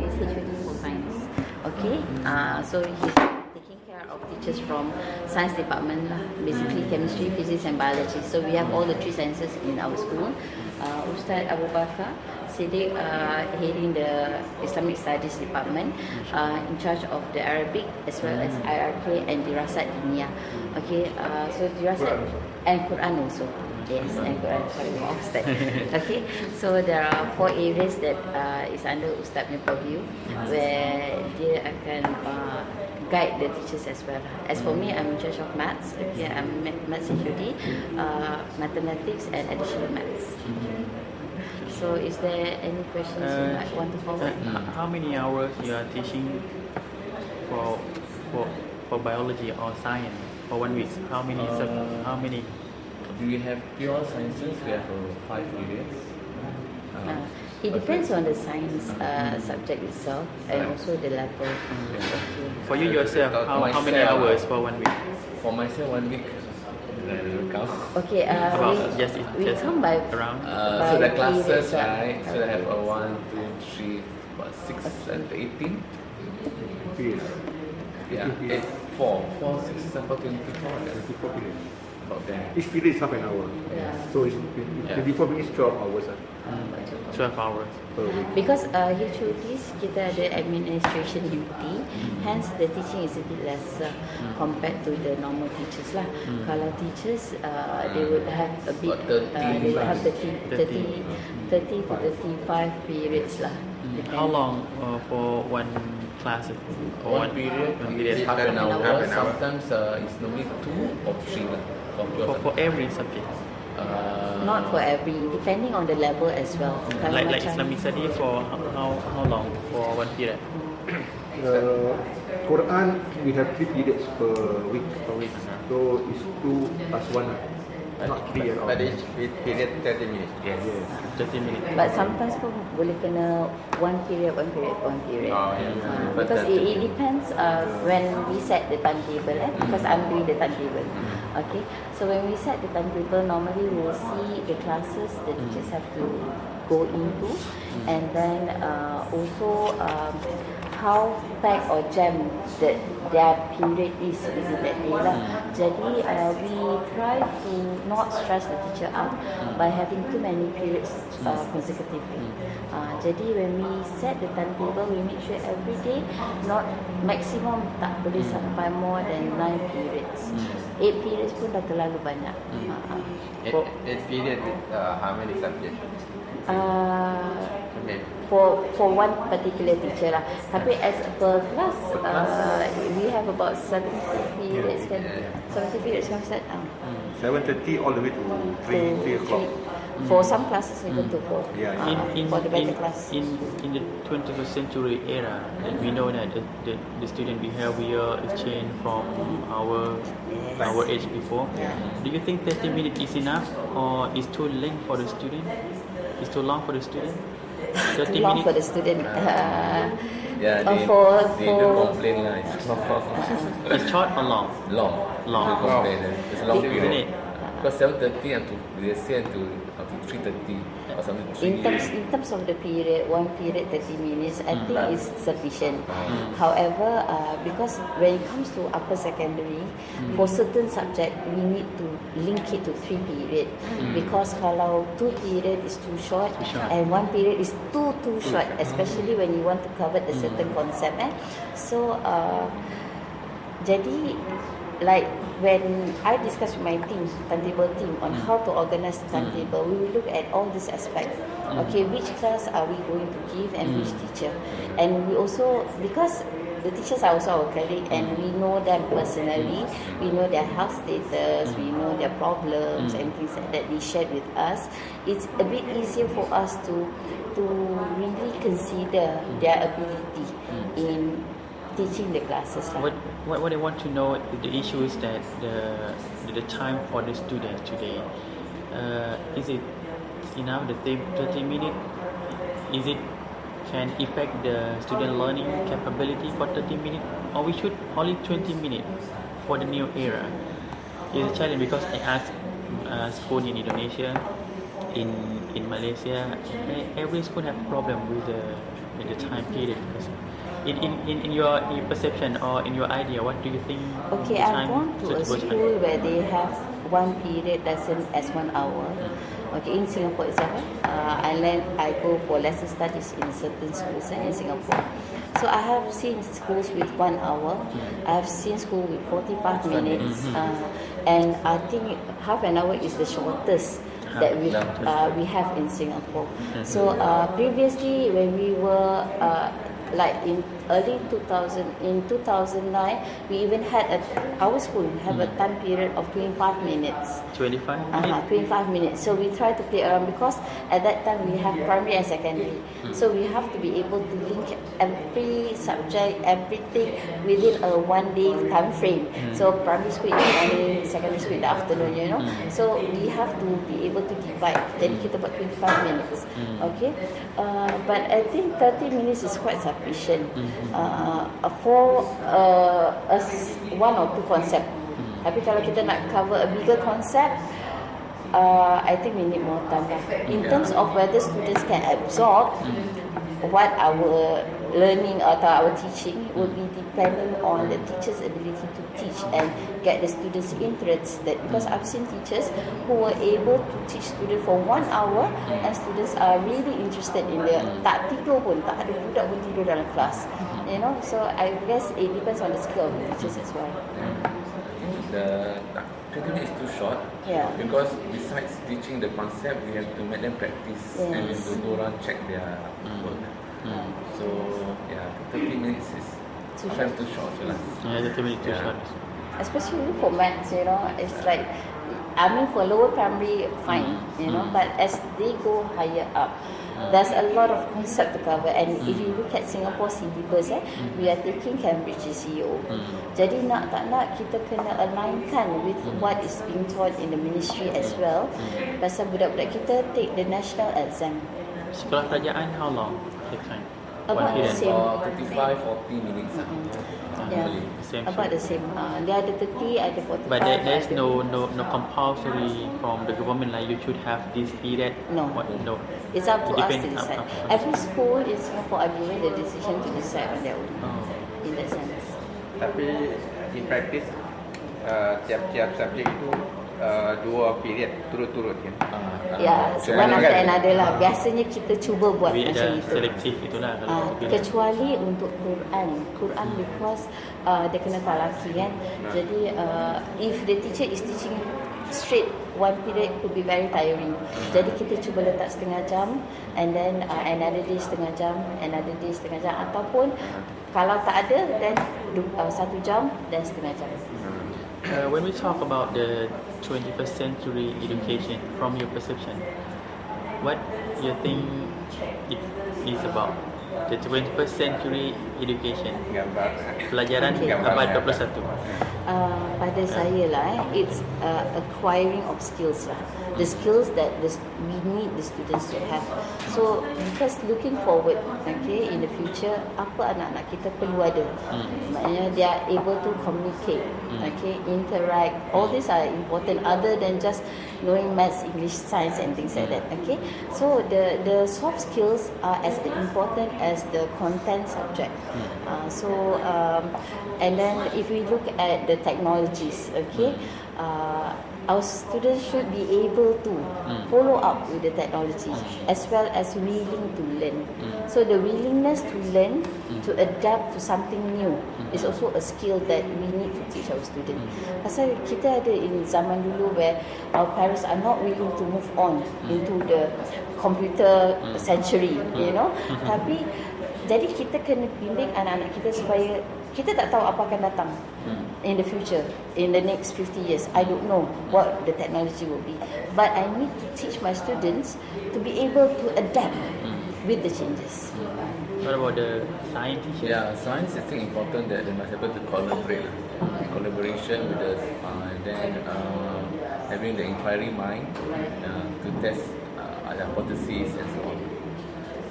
is HOD for science. Okay, so he's taking care of teachers from science department lah, basically chemistry, physics and biology. So we have all the three sciences in our school. Ustaz Abu Bakar Siddiq heading the Islamic Studies department, in charge of the Arabic as well as IRK and Dirasat Diniyah. Okay, so Dirasat and Quran also. Yes, and Quran, sorry, Ustaz. Okay, so there are 4 areas that is under Ustaz punya purview, where dia akan guide the teachers as well. As for me, I'm in charge of maths. Okay, I'm maths HOD, mathematics and additional maths. So, is there any questions you might want to forward? How many hours you are teaching for biology or science for 1 week? How many? We have pure sciences. We have 5 periods. It depends on the science subject itself and also the level. Okay. For you yourself, how many hours for 1 week? For myself, 1 week. Okay, we come by around. by So the classes, periods, right? So I have 1, 2, 3, 6, and 18. Yeah, 8, 4, 6, 7, 24. 24 periods. About there. Each period is half an hour. Yeah. So it's 24 minutes, 12 hours 12 hours. per week. Because HODs kita ada administration duty, hence the teaching is a bit lesser compared to the normal teachers lah. Kalau teachers, they would have a bit, they would have 30 to 35 periods lah. How long for one class? For One period, half an hour. Sometimes it's normally 2 or 3 lah. For every subject. Not for every, depending on the level as well. Kalau Like macam- Islamic study for how long? For 1 period? Quran, we have 3 periods per week. So it's 2 plus 1. Not 3 at all. But each period 30 minutes. Yes. 30 minutes. But sometimes pun boleh kena one period. Oh, yeah. Because it depends when we set the timetable, because I'm doing the timetable. Okay, so when we set the timetable, normally we will see the classes the teachers have to go into, and then also how packed or jammed that their period is within that day lah. Jadi we try to not stress the teacher out by having too many periods consecutively. Jadi when we set the timetable, we make sure every day not maximum tak boleh sampai more than 9 periods. 8 periods pun dah terlalu banyak. 8 period with how many subjects? For one particular teacher lah. Tapi as per class, we have about 70 periods kan. 70 periods kan Ustaz? 7:30 all the way to 3 o'clock. For some classes even to 4. Yeah. For the better class. In the 21st century era, that we know that the student behavior is changed from our age before. Do you think 30 minutes is enough, or is too late for the student? Is too long for the student? 30 Too long minutes. for the student. Yeah, they do complain lah. Is short or long? Long. Long. They complain. It's a long Isn't period. it? Because 7:30 until they say until 3:30 or something. In terms of the period, one period 30 minutes, I think is sufficient. However, because when it comes to upper secondary, for certain subject we need to link it to 3 period, because kalau 2 period is too short, and 1 period is too short, especially when you want to cover a certain concept. So, jadi like when I discuss with my team, timetable team, on how to organize the timetable, we will look at all these aspects. Okay, which class are we going to give and which teacher? And we also, because the teachers are also our colleague and we know them personally, we know their health status, we know their problems and things like that they shared with us, it's a bit easier for us to really consider their ability in teaching the classes. What I want to know, the issue is that the time for the students today, is it enough? The 30 minutes, is it can affect the student learning capability for 30 minutes, or we should only 20 minutes for the new era? It's a challenge because I asked school in Indonesia, in Malaysia, every school have problem with the time period? In your perception or in your idea, what do you think? Okay, the I've time, gone to a suitable school time? where they have one period lesson as 1 hour. Okay, in Singapore itself, I go for lesson studies in certain schools in Singapore. So I have seen schools with 1 hour. I have seen school with 45 minutes, and I think half an hour is the shortest that we have in Singapore. So previously, when we were like in early 2000, in 2009, we even had our school have a time period of 25 minutes. 25 minutes? 25 minutes. So we try to play around because at that time we have primary and secondary. So we have to be able to link every subject, everything within a 1 day time frame. So primary school in the morning, secondary school in the afternoon, you know. So we have to be able to divide. Jadi kita buat 25 minutes. Okay. But I think 30 minutes is quite sufficient for one or two concept. Tapi kalau kita nak cover a bigger concept, I think we need more time lah. In terms of whether students can absorb what our learning atau our teaching will be dependent on the teacher's ability to teach and get the students interested, because I've seen teachers who were able to teach students for 1 hour and students are really interested in the tak tidur pun, tak ada budak pun tidur dalam kelas, you know. So I guess it depends on the skill of the teachers as well. The 20 minutes is too short. Yeah. Because besides teaching the concept, we have to make them practice and then to go around check their work. So yeah, 30 minutes is too short. Yeah, 30 minutes too short. Especially for maths, you know, it's like, I mean for lower primary, fine, you know, but as they go higher up, there's a lot of concept to cover. And if you look at Singapore syllabus, we are taking Cambridge GCEO. Jadi nak tak nak kita kena alignkan with what is being taught in the ministry as well. Pasal budak-budak kita take the national exam. Sekolah kerajaan, how long the time? About the same. 35-40 minutes. Yeah, Same. about the same. Dia ada 30, ada 45. But there's no compulsory from the government like you should have this period. No. No. It's up to It us to depends decide. up to us. Every school in Singapore are given the decision to decide on their own. In that sense. Tapi in practice tiap-tiap subjek itu 2 period turut-turut kan. Ya, one after another lah. Biasanya kita cuba buat We macam ada itu. selektif itulah kalau kita bilang. Kecuali untuk Quran because dia kena talaki kan. Jadi if the teacher is teaching straight one period could be very tiring. Jadi kita cuba letak setengah jam and then another day setengah jam, another day setengah jam, ataupun kalau tak ada then 1 jam dan setengah jam. When we talk about the 21st century education, from your perception, what you think it is about the 21st century education? Gambar. Pelajaran Okay. abad 21. Pada saya lah, it's acquiring of skills lah. The skills that we need the students to have. So because looking forward, okay, in the future, apa anak-anak kita perlu ada. Maknanya they are able to communicate, okay, interact. All these are important other than just knowing maths, English, science and things like that. Okay, so the soft skills are as important as the content subject. And then if we look at the technologies, okay, our students should be able to follow up with the technology as well as willing to learn. So the willingness to learn, to adapt to something new is also a skill that we need to teach our students. Pasal kita ada in zaman dulu where our parents are not willing to move on into the computer century, you know. Tapi jadi kita kena bimbing anak-anak kita supaya kita tak tahu apa akan datang in the future, in the next 50 years. I don't know what the technology will be, but I need to teach my students to be able to adapt with the changes. What about the science teachers? Yeah, science is still important that they must be able to collaborate. Collaboration with us, and then having the inquiry mind to test hypotheses and so on.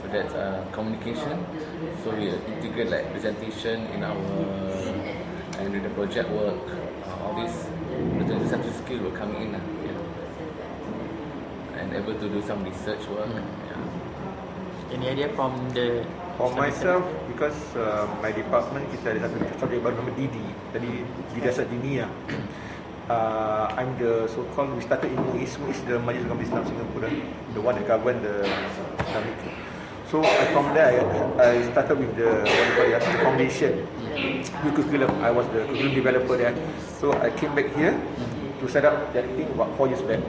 So that's communication. So we integrate like presentation in our and with the project work. All these satu skill will come in, and able to do some research work. Yeah. Any idea from the For myself, because my department kita ada satu subjek baru nama DD. Tadi Dirasat Diniyah. I'm the so-called, we started in MUIS. MUIS the Majlis Agama Islam Singapura, the one that govern the Islamic. So from there, I started with the foundation, the curriculum. I was the curriculum developer there. So I came back here to set up that thing about 4 years back.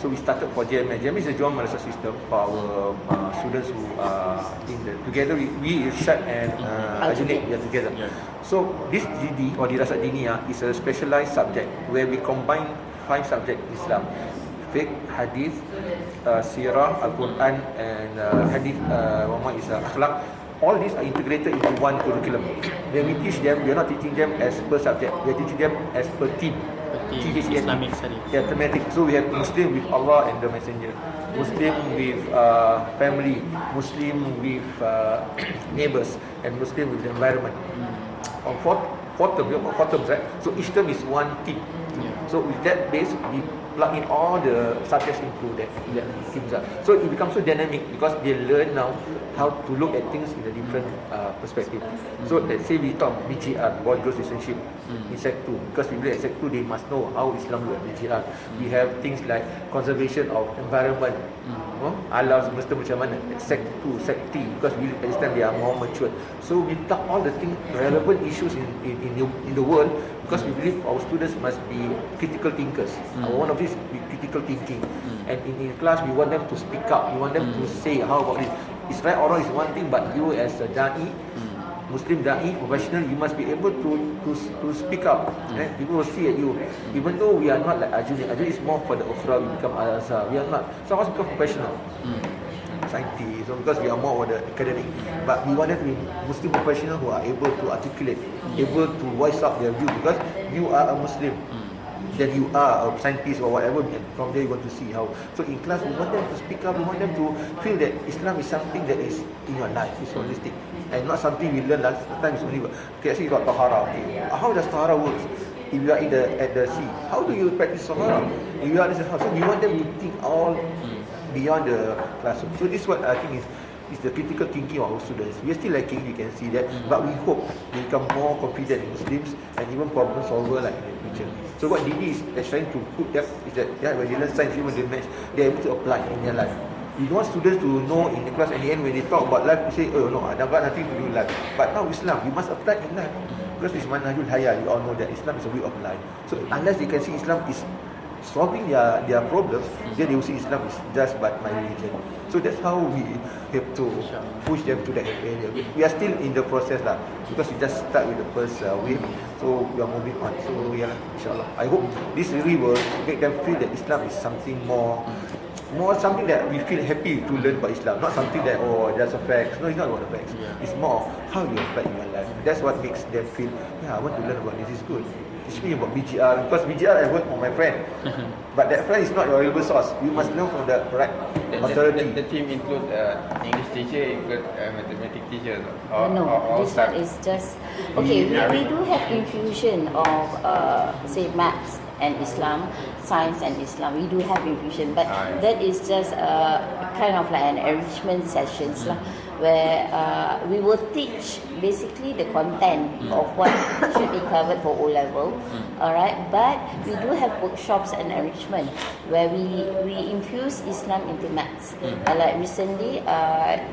So we started for JMS. JMS is a joint madrasah system for our students who are in the together. We Irsyad and Aljunied, we are together. Yeah. So this DD or Dirasat Diniyah is a specialized subject where we combine 5 subjects Islam: fiqh, hadith, sirah, Al-Quran, and hadith. One is akhlaq. All these are integrated into one curriculum. When we teach them, we are not teaching them as per subject. We are teaching them as per team. Islamic study. Yeah, thematic. So we have Muslim with Allah and the Messenger, Muslim with family, Muslim with neighbors, and Muslim with the environment. On four terms, right? So each term is one team. Yeah. So with that base, we plug in all the subjects into that teams. So it becomes so dynamic because they learn now how to look at things in a different perspective. So let's say we talk BGR, boy girls relationship, in Sec 2, because we believe at Sec 2 they must know how Islam look at BGR. We have things like conservation of environment, alam semesta macam mana at Sec 2, Sec 3, because we at this time they are more mature. So we talk all the things, relevant issues in the world, because we believe our students must be critical thinkers. One of these be critical thinking. And in class we want them to speak up, we want them to say how about this. It's right or wrong is one thing, but you as a da'i, Muslim da'i, professional, you must be able to speak up. People will see at you. Even though we are not like Aljunied is more for the ukhra, we become Al-Azhar. We are not. So us become professional. Scientists, so because we are more on the academic. But we want them to be Muslim professional who are able to articulate, able to voice out their view, because you are a Muslim. Then you are a scientist or whatever, and from there you want to see how. So in class, we want them to speak up, we want them to feel that Islam is something that is in your life, it's holistic, and not something we learn last time. It's only, okay, actually about tahara. Okay. How does tahara works? If you are at the sea, how do you practice tahara? If you are in the house, so we want them to think all beyond the classroom. So this is what I think is the critical thinking of our students. We are still lacking, you can see that, but we hope they become more confident in Muslims and even problem solver like in the future. So what DD is trying to put them is that when they learn science, even they match, they are able to apply in their life. We don't want students to know in the class, at the end when they talk about life, they say, oh no, I've got nothing to do with life. But now Islam, you must apply in life. Because it's manhajul haya, you all know that Islam is a way of life. So unless they can see Islam is solving their problems, then they will see Islam is just but my religion. So that's how we have to push them to that area. We are still in the process lah, because we just start with the first wave, so we are moving on. So yeah, inshallah, I hope this really will make them feel that Islam is something more something that we feel happy to learn about Islam, not something that just a facts. No, it's not about the facts. It's more how you apply in your life. That's what makes them feel, yeah, I want to learn about this. Is good. Teach me about BGR, because BGR I work for my friend, but that friend is not your reliable source. You must know from the right authority. The team include English teacher, include mathematics teacher. No, this one is just okay. We do have infusion of say maths and Islam, science and Islam. We do have infusion, but that is just kind of like an enrichment sessions lah, where we will teach basically the content of what should be covered for O level. Alright, but we do have workshops and enrichment where we infuse Islam into maths. Like recently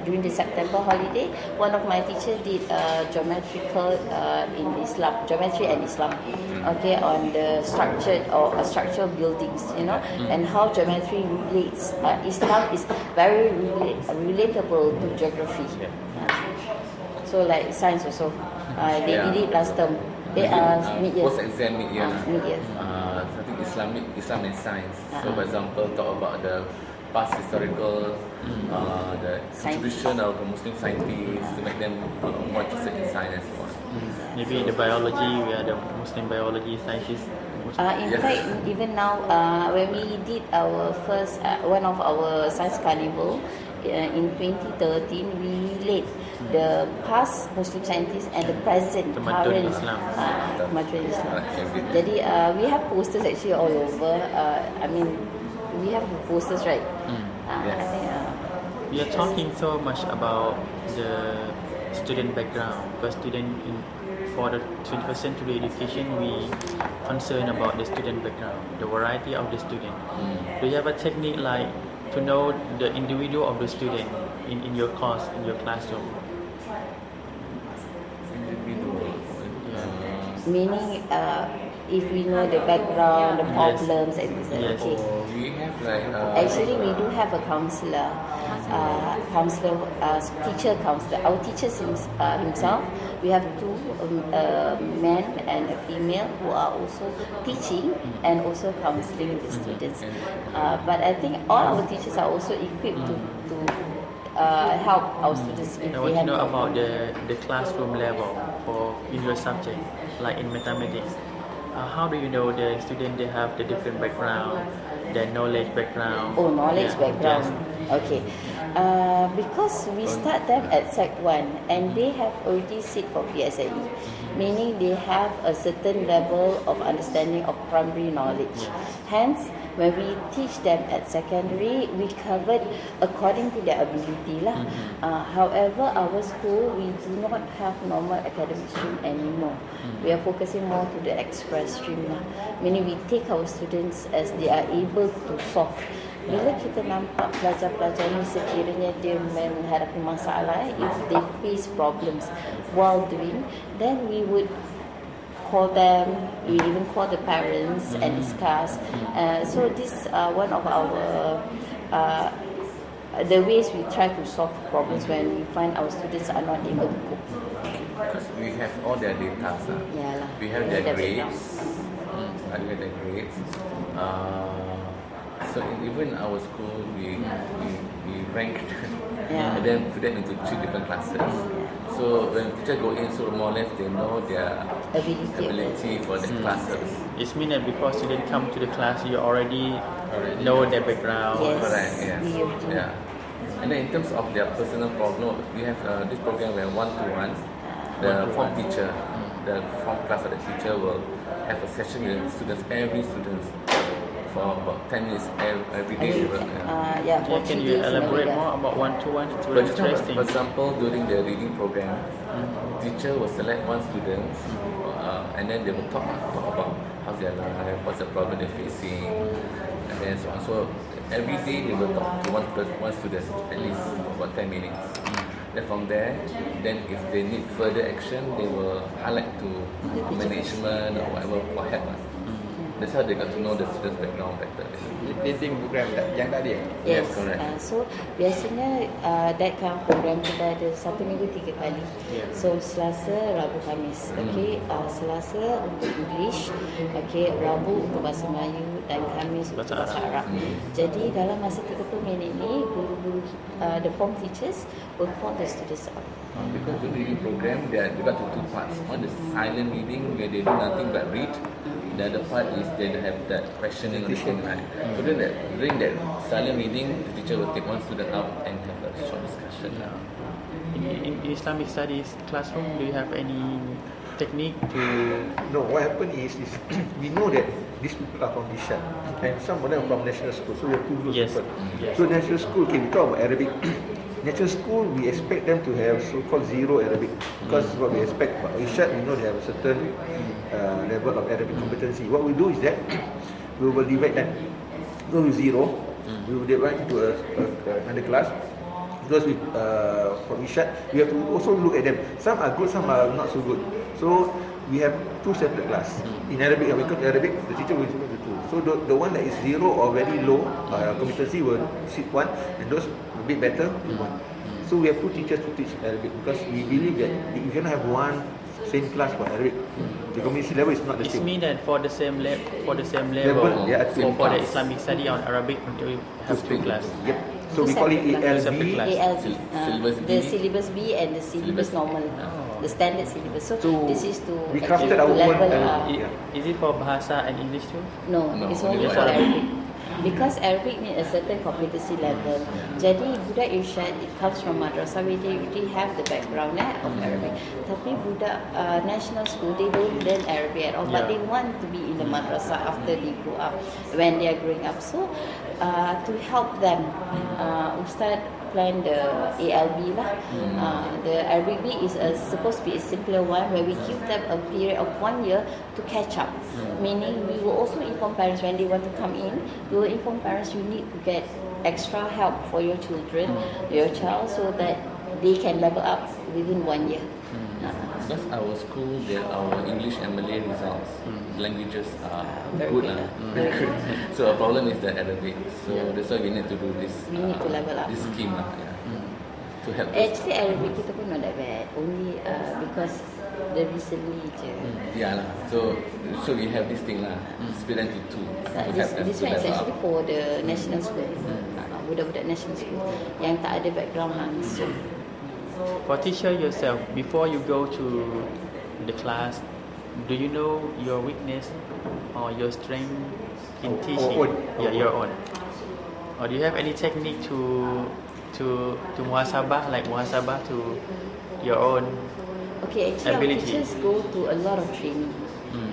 during the September holiday, one of my teachers did geometrical in Islam, geometry and Islam, okay, on the structured or structural buildings, and how geometry relates. Islam is very relatable to geography. So like science also, they did it last term. Mid-year. Post-exam mid-year. Mid-year. I think Islam and science. So for example, talk about the past historical, the contribution of the Muslim scientists to make them more interested in science. Maybe the biology, we are the Muslim biology scientists. In fact, even now, when we did our first one of our science carnival in 2013, we relate the past Muslim scientists and the present Tamadun current Islam. Tamadun Islam. Jadi we have posters actually all over. I mean, we have posters, right? I think, We are talking so much about the student background. Because for the 21st century education, we concern about the student background, the variety of the student. Do you have a technique like to know the individual of the student in your course, in your classroom? Individual. Meaning, if we know the background, the problems, and this, Yes. okay. We have like Actually, we do have a counselor, teacher counselor. Our teachers himself, we have two men and a female who are also teaching and also counseling the students. But I think all our teachers are also equipped to help our students if I they want to have know problem. about the classroom level for in your subject, like in mathematics. How do you know the student they have the different background, their knowledge background? Oh, knowledge Yeah, background. yes. Okay. Because we start them at Sec 1 and they have already sit for PSLE, meaning they have a certain level of understanding of primary knowledge. Hence, when we teach them at secondary, we covered according to their ability lah. However, our school, we do not have normal academic stream anymore. We are focusing more to the express stream lah. Meaning we take our students as they are able to solve. Bila kita nampak pelajar-pelajar ni sekiranya dia menghadapi masalah, if they face problems while doing, then we would call them, we even call the parents and discuss. So this one of our the ways we try to solve problems when we find our students are not able to cope. because we have all their data. Yeah lah. We have their That grades. We have their grades. So even our school, we ranked Yeah. and then put them into 3 different classes. So when teacher go in, so more or less they know their ability for the classes. It means that because students come to the class, you already know their background. Yes. Correct. Yes. We already- Yeah. And then in terms of their personal problem, we have this program where one-to-one, the form teacher, the form class of the teacher will have a session with students, every student, for about 10 minutes every day. Yeah, for Can 3 you days in a elaborate week, more about one-to-one? It's For very interesting. example, during the reading program, teacher will select one student, and then they will talk about how's their life, what's the problem they're facing, and then so on. So every day they will talk to one student at least for about 10 minutes. Then from there, then if they need further action, they will highlight to management or whatever for help. That's how they got to know the student's background better. Painting program yang tadi. Yes, Yes, correct. So biasanya that kind of program kita ada 1 minggu 3 kali. Yeah. So Selasa, Rabu, Khamis. Okay, Selasa untuk English, okay, Rabu untuk bahasa Melayu dan Khamis untuk Bahasa bahasa Arab. Jadi dalam masa 30 minit ni, guru-guru the form teachers will call the students up. Because the reading program, they got to 2 parts. One is silent reading, where they do nothing but read. The other part is they have that questioning on the thing, right? So during that silent reading, the teacher will take one student out and have a short discussion. In Islamic studies classroom, do you have any technique to? No, what happened is we know that these people are from Ishan and some of them from national school, so we have 2 groups Yes. of people. Yes. So national school, okay, we talk about Arabic. National school, we expect them to have so-called zero Arabic because what we expect about Ishan, we know they have a certain level of Arabic competency. What we do is that we will divide them. Go with zero, we will divide into another class. Because with for Ishan, we have to also look at them. Some are good, some are not so good. So we have 2 separate class. In Arabic, when we come to Arabic, the teacher will do 2. So the one that is zero or very low competency will sit 1, and those a bit better will 1. So we have 2 teachers to teach Arabic because we believe that you cannot have one same class for Arabic. The competency level is not the It same. means that for the same level, Level, yeah, for the class. Islamic study on Arabic, we have 2 class. Yep. So we call it Separate class. ALB. ALB, Syllabus B. the syllabus B and the syllabus normal, the standard syllabus. So, So, this is to we actually crafted to our own, level Is it for Bahasa and English too? No, No, it's only only for for Arabic. Arabic. Because Arabic need a certain competency level. Jadi budak Irsyad, it comes from madrasah where they already have the background of Arabic. Tapi budak national school, they don't learn Arabic at all, but Yeah. they want to be in the madrasah after they grow up, when they are growing up. So to help them, Ustaz plan the ALB lah. The Arabic B is supposed to be a simpler one where we give them a period of 1 year to catch up. Meaning we will also inform parents when they want to come in. We will inform parents you need to get extra help for your children, your child, so that they can level up within 1 year. Because our school, our English and Malay results, languages are Very good. good. Very good. So our problem is the Arabic. So that's why we need to do this. We need to level up. This scheme to help us. Actually, Arabic kita pun not that bad. Only because the recently je. Yeah lah. So we have this thing lah. Split into two. To This, help them this to one is level actually up. for the national school. Budak-budak national school yang tak ada background langsung. For teacher yourself, before you go to the class, do you know your weakness or your strength in teaching? own. Yeah, your own. Or do you have any technique to muhasabah, like muhasabah to your own? Okay, actually Ability. our teachers go to a lot of training.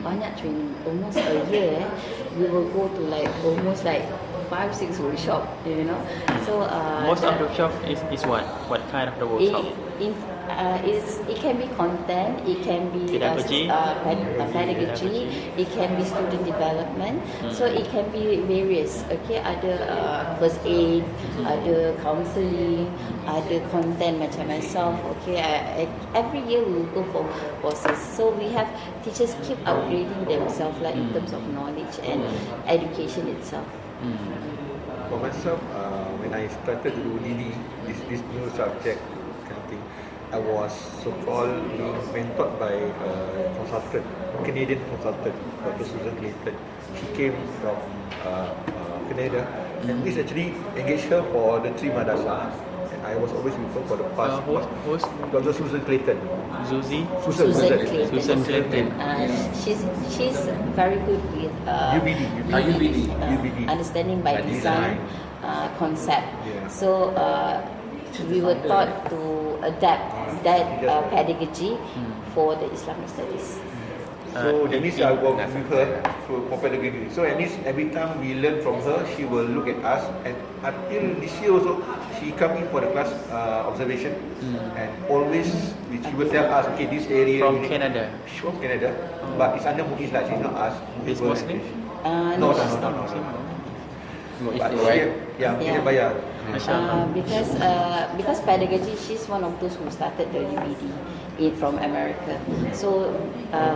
Banyak training. Almost a year, we will go to like almost like 5-6 workshop, you know. So Most of the workshop is what? What kind of the workshop? It can be content, it can be Pedagogy. pedagogy, it can be student development. So it can be various. Okay, ada first aid, ada counselling, ada content macam myself. Okay, every year we will go for courses. So we have teachers keep upgrading themselves, like in terms of knowledge and education itself. For myself, when I started to do DD, this new subject kind of thing, I was so-called being mentored by a consultant, Canadian consultant, Dr. Susan Clayton. She came from Canada, and this actually engaged her for the 3 madrasah. And I was always with her for the past. Who's Dr. Susan Clayton. Susie? Susan Clayton. Susan Clayton. She's very good with UBD. UBD. understanding by By design, design. concept. Yeah. So we were taught to adapt that pedagogy for the Islamic studies. So that means I work with her for pedagogy. So at least every time we learn from her, she will look at us. And until this year also, she come in for the class observation, and always she will tell us, okay, this area. From Canada. She's from Canada, but it's under Muiz lah. She's not us. Is Muslim? No. Muiz But ni wife. dia bayar. Because pedagogy, she's one of those who started the UBD from America. So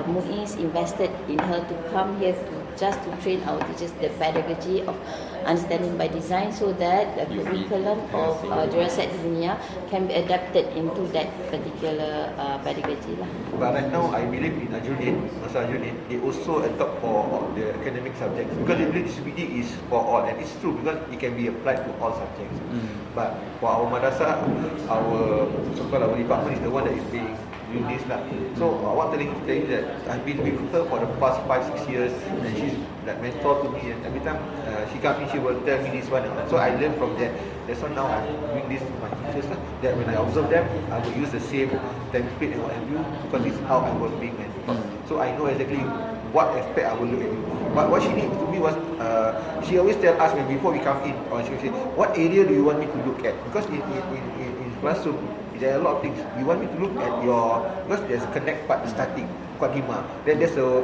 Muiz invested in her to come here just to train our teachers the pedagogy of understanding by design, so that the curriculum of Jurassic Dunia can be adapted into that particular pedagogy lah. But right now, I believe in Ajuddin, Masa Ajuddin, they also adopt for the academic subjects, because they believe this UBD is for all, and it's true because it can be applied to all subjects. But for our madrasah, our department is the one that is being doing this lah. So what telling you that I've been with her for the past 5-6 years, and she's like mentor to me, and every time she comes in, she will tell me this one. So I learn from that. That's why now I'm doing this to my teachers lah. That when I observe them, I will use the same template and what have you, because this is how I was being mentored. So I know exactly what aspect I will look at you. But what she did to me was, she always tell us when before we come in, or she will say, what area do you want me to look at? Because in classroom, there are a lot of things. You want me to look at your, because there's a connect part starting, Qadimah. Then there's the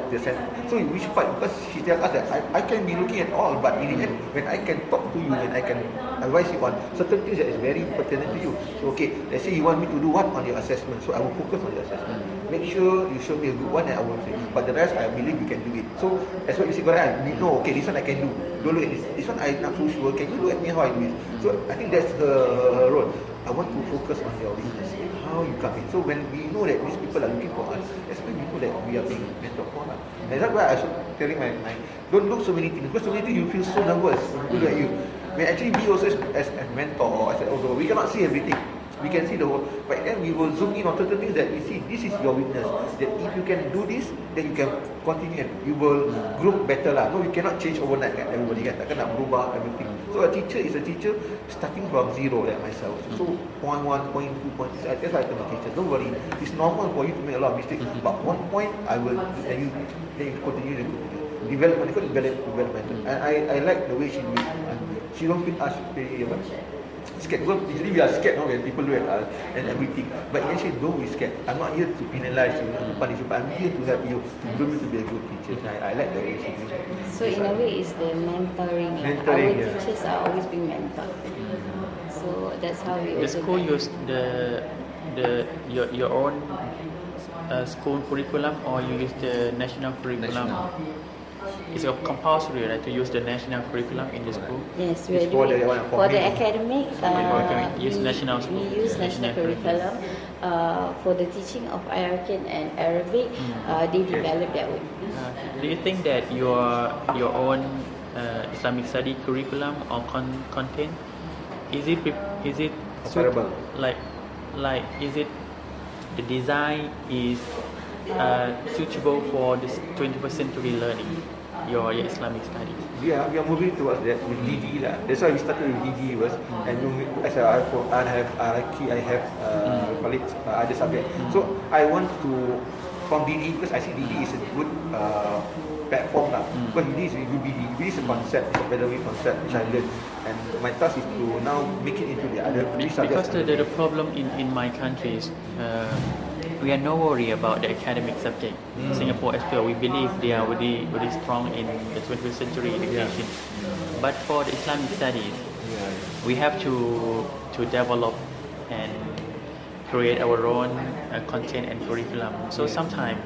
so which part, because she tell us that I can be looking at all, but in the end, when I can talk to you and I can advise you on certain things that is very pertinent to you. So okay, let's say you want me to do what on your assessment, so I will focus on your assessment. Make sure you show me a good one, and I will say, but the rest I believe you can do it. So that's what you say, correct? You know, okay, this one I can do. Don't look at this. This one I'm not so sure. Can you look at me how I do it? So I think that's her role. I want to focus on your weakness, how you come in. So when we know that these people are looking for us, that's when we know that we are being mentored for us. And that's why I was telling my don't look so many things, because so many things you feel so nervous when people look at you. When actually we also as a mentor, or as also, we cannot see everything. We can see the whole, but then we will zoom in on certain things that we see. This is your weakness. That if you can do this, then you can continue and you will grow better lah. No, we cannot change overnight. Kan? Everybody kan, takkan nak berubah everything. So a teacher is a teacher starting from zero, like myself. So point 1, point 2, point 3. That's why I tell my teacher, don't worry. It's normal for you to make a lot of mistakes. But one point, I will, and you continue. Development, development. And I like the way she do it. She don't feel us very scared. Because usually we are scared when people look at us and everything. But actually, don't be scared. I'm not here to penalize you, punish you, but I'm here to help you, to groom you to be a good teacher. And I like the way she do. So in a way, it's the mentoring. Mentoring, Our yeah. teachers are always being mentored. So that's how we The also school get- use your own school curriculum, or you use the national curriculum? National. It's a compulsory, right, to use the national curriculum in the school. Yes, we It's are for doing the- for the academic. academic, use we, national school, we use national national curriculum. For the teaching of Iraqi and Arabic, they develop their own. Do you think that your own Islamic study curriculum or content is it Comparable. like is it the design is suitable for this 21st century learning, your Islamic studies? We are moving towards that with DD lah. That's why we started with DD first, and as I have Iraqi, I have other subject. So I want to from DD, because I see DD is a good platform lah. Because DD is UBD. UBD is a concept, it's a pedagogy concept which I learned, and my task is to now make it into the other three subjects. Because the problem in my country is we are no worry about the academic subject. Singapore as well, we believe they are very strong in the 21st century education. But for the Islamic studies, we have to develop and create our own content and curriculum. So sometimes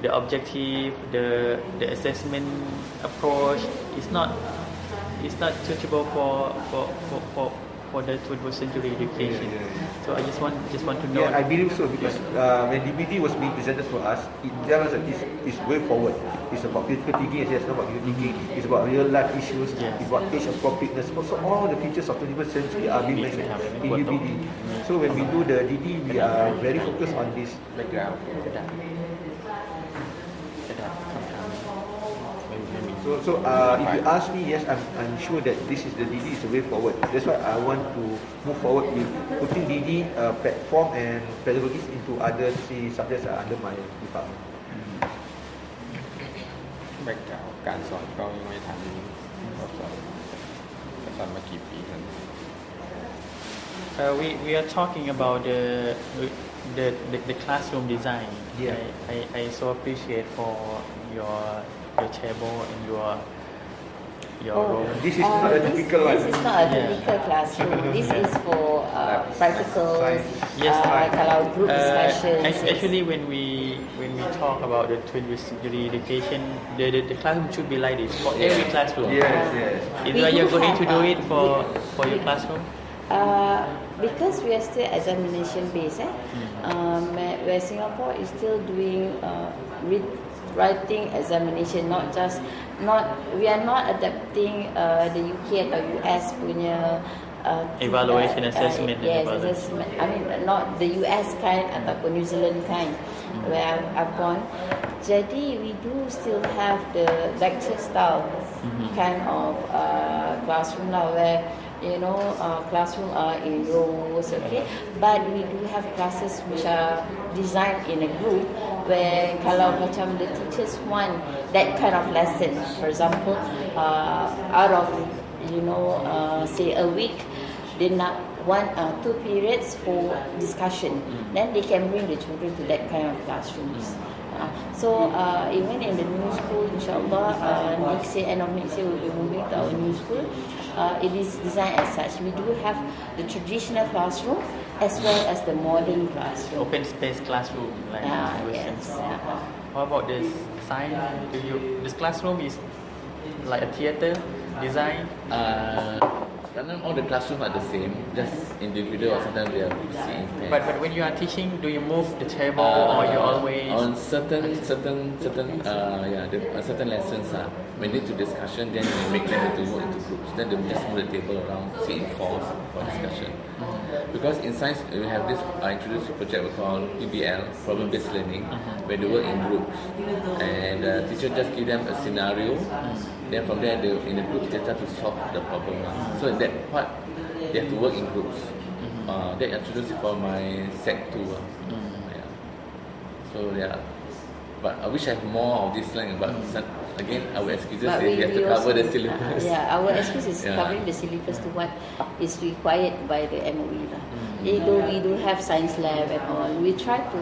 the objective, the assessment approach is not suitable for the 21st century education. So I just want to know. Yeah, I believe so, because when DBD was being presented to us, it tells us that it's way forward. It's about critical thinking, it's not about critical thinking. It's about real life issues. Yes. It's about age appropriateness. Also, all the features of 21st century are being mentioned in DBD. So when we do the DD, we are very focused on this. background. So if you ask me, yes, I'm sure that this is the DD is the way forward. That's why I want to move forward with putting DD platform and pedagogies into other three subjects that are under my department. background การสอนก็ยังไม่ทันก็สอนมากี่ปีแล้ว we are talking about the classroom design. Yeah. I so appreciate for your table and your room. This is not a typical one. This is not a typical classroom. This is for practicals. Yes. Kalau group discussions. Actually, when we talk about the 21st century education, the classroom should be like this for every classroom. Yes. Is We that do you're going to have, do it for your classroom? Because we are still examination based, where Singapore is still doing writing examination, we are not adapting the UK atau US punya Evaluation, assessment and yes, evaluation. assessment. I mean not the US kind ataupun New Zealand kind where I've gone. Jadi we do still have the lecture style kind of classroom lah, where classroom are in rows, okay, but we do have classes which are designed in a group, where kalau macam the teachers want that kind of lesson, for example, out of say a week, they nak 2 periods for discussion, then they can bring the children to that kind of classrooms. So even in the new school, inshallah, next year, end of next year, we'll be moving to our new school. It is designed as such. We do have the traditional classroom as well as the modern classroom. Open space classroom, like Yes. How about this sign? This classroom is like a theater design? Not all the classrooms are the same, just individual or sometimes they are seeing pairs. But when you are teaching, do you move the table or you always? On certain lessons when they do discussion, then we make them to go into groups. Then they just move the table around, sit in fours for discussion. Because in science we have this introduced project we call PBL, problem-based learning, where they work in groups, and the teacher just give them a scenario. Then from there, in the groups, they try to solve the problem. So in that part, they have to work in groups. They introduced it for my Sec 2. Yeah. So yeah. But I wish I have more of this line. But again, our excuses But is we have to cover also- the syllabus. our excuse is Yeah. covering the syllabus to what is required by the MOE lah. Though we do have science lab and all, we try to,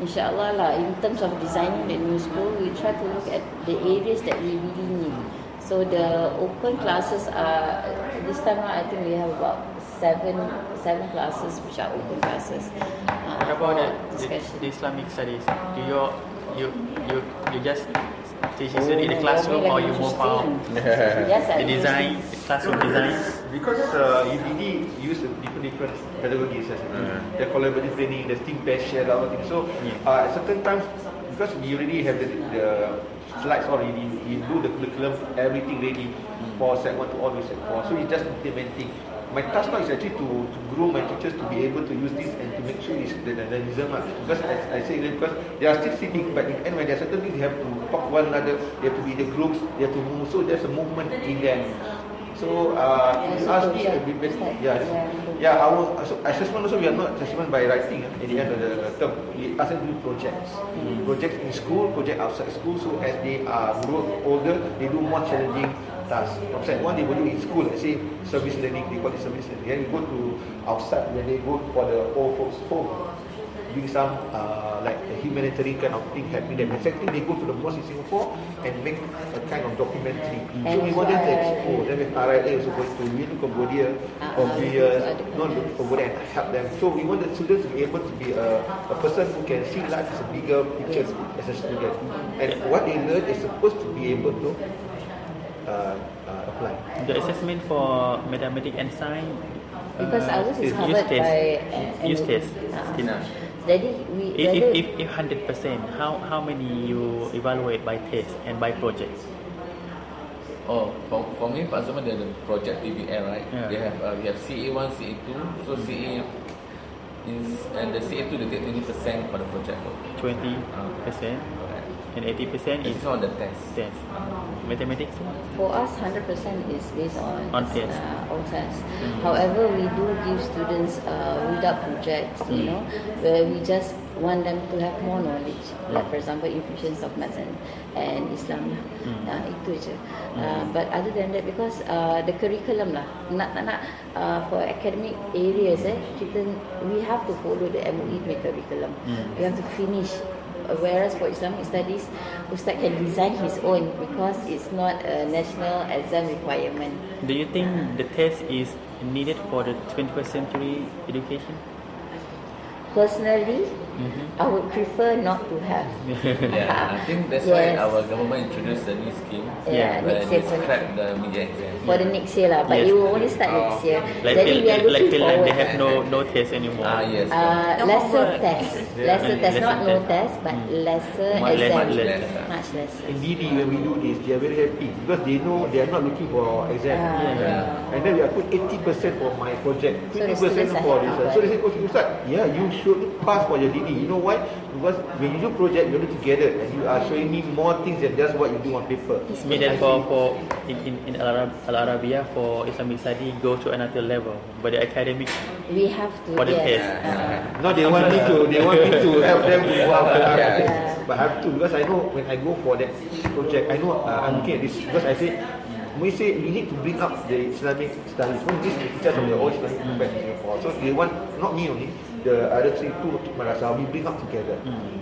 insyaAllah lah, in terms of designing the new school, we try to look at the areas that we really need. So the open classes are, this time around I think we have about seven classes which are open classes. What about for the discussion. Islamic studies? Do you just teach it in the classroom or you move out? Yes, The design, the classroom design. Because EBD use different pedagogies, the collaborative training, the team based share, all things. So at certain times, because we already have the slides already, you do the curriculum, everything ready for set 1 to all the way set 4. So it's just implementing. My task now is actually to grow my teachers to be able to use this and to make sure it's the dynamism. Because as I say, because they are still sitting, but in the end when there are certain things, they have to talk to one another, they have to be in the groups, they have to move. So there's a movement in them. So if you ask me, our assessment also, we are not assessment by writing at the end of the term. We ask them to do projects. Projects in school, project outside school. So as they are grow older, they do more challenging tasks. From set 1, they will do in school, let's say service learning, they call it service learning. Then we go to outside, when they go for the old folks home, doing some like a humanitarian kind of thing happening there. The second thing, they go to the mosque in Singapore and make a kind of documentary. So we want them to explore. Then with RIA also going to Cambodia for 3 years, not look Cambodia and help them. So we want the students to be able to be a person who can see life as a bigger picture as a student. And what they learn is supposed to be able to apply. The assessment for mathematics and science. Because ours is use covered test. by Use MOE. test. Jadi we If 100%, how many you evaluate by test and by projects? Oh, for me, for example, there's the project PBL, right? Yeah. They have we have CA1, CA2. So CA is and the CA2 they take 20% for the project work. 20%, and 80% is It's on the test. test. Mathematics. for us 100% is based On test. on test. However, we do give students read-up projects, where we just want them to have more knowledge. Like for example, infusions of maths and Islam lah. Itu je. But other than that, because the curriculum lah, for academic areas, we have to follow the MOE curriculum. We have to finish. Whereas for Islamic studies, Ustaz can design his own because it's not a national exam requirement. Do you think the test is needed for the 21st century education? Personally, I would prefer not to have. Yeah, I think that's why our government introduced a new scheme Yeah, where next they year scrap the media exam. For the next year lah, but Yes. it will only start next year. Like Jadi we are looking Finland, forward. they have no test anymore. Yes. Lesser test, lesser test, Lesser not no test. test, but lesser Much exam, less. much less. In DD, when we do this, they are very happy because they know they are not looking for exam. And then we are put 80% for my project, So the 20% students are for happy, this. right? So they say, "Oh, Ustaz, yeah, you should pass for your DD. You know why? Because when you do project, you do together, and you are showing me more things than just what you do on paper." It means that for in Al Arabiya for Islamic study go to another level, but the academic We have to. For the yes. test. No, they want me to help them to go out. Yeah. But I have to because I know when I go for that project, I know I'm looking at this because I say we say we need to bring up the Islamic studies. One this is teachers of the old Islamic movement in Singapore. So they want not me only, the other three two madrasah we bring up together.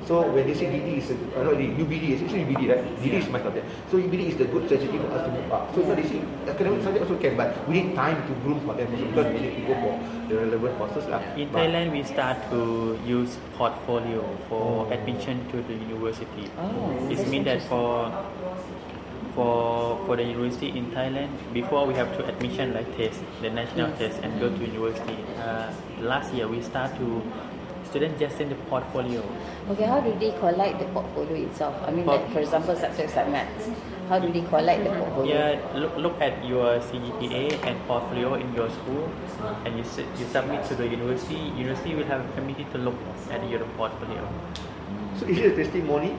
So when they say DD is UBD, it's actually UBD, right? DD is my subject. So UBD is the good strategy for us to move up. So now they say academic subject also can, but we need time to groom for them also because we need to go for the relevant courses lah. in But- Thailand we start to use portfolio for admission to the university. Oh, It that's means that interesting. for the university in Thailand, before we have to admission like test, the national test, and go to university. Last year we start to students just send the portfolio. Okay, how do they collect the portfolio itself? I mean, like for example, subjects like maths. How do they collect the portfolio? Yeah, look at your CGPA and portfolio in your school, and you submit to the university. University will have a committee to look at your portfolio. So is it a testimony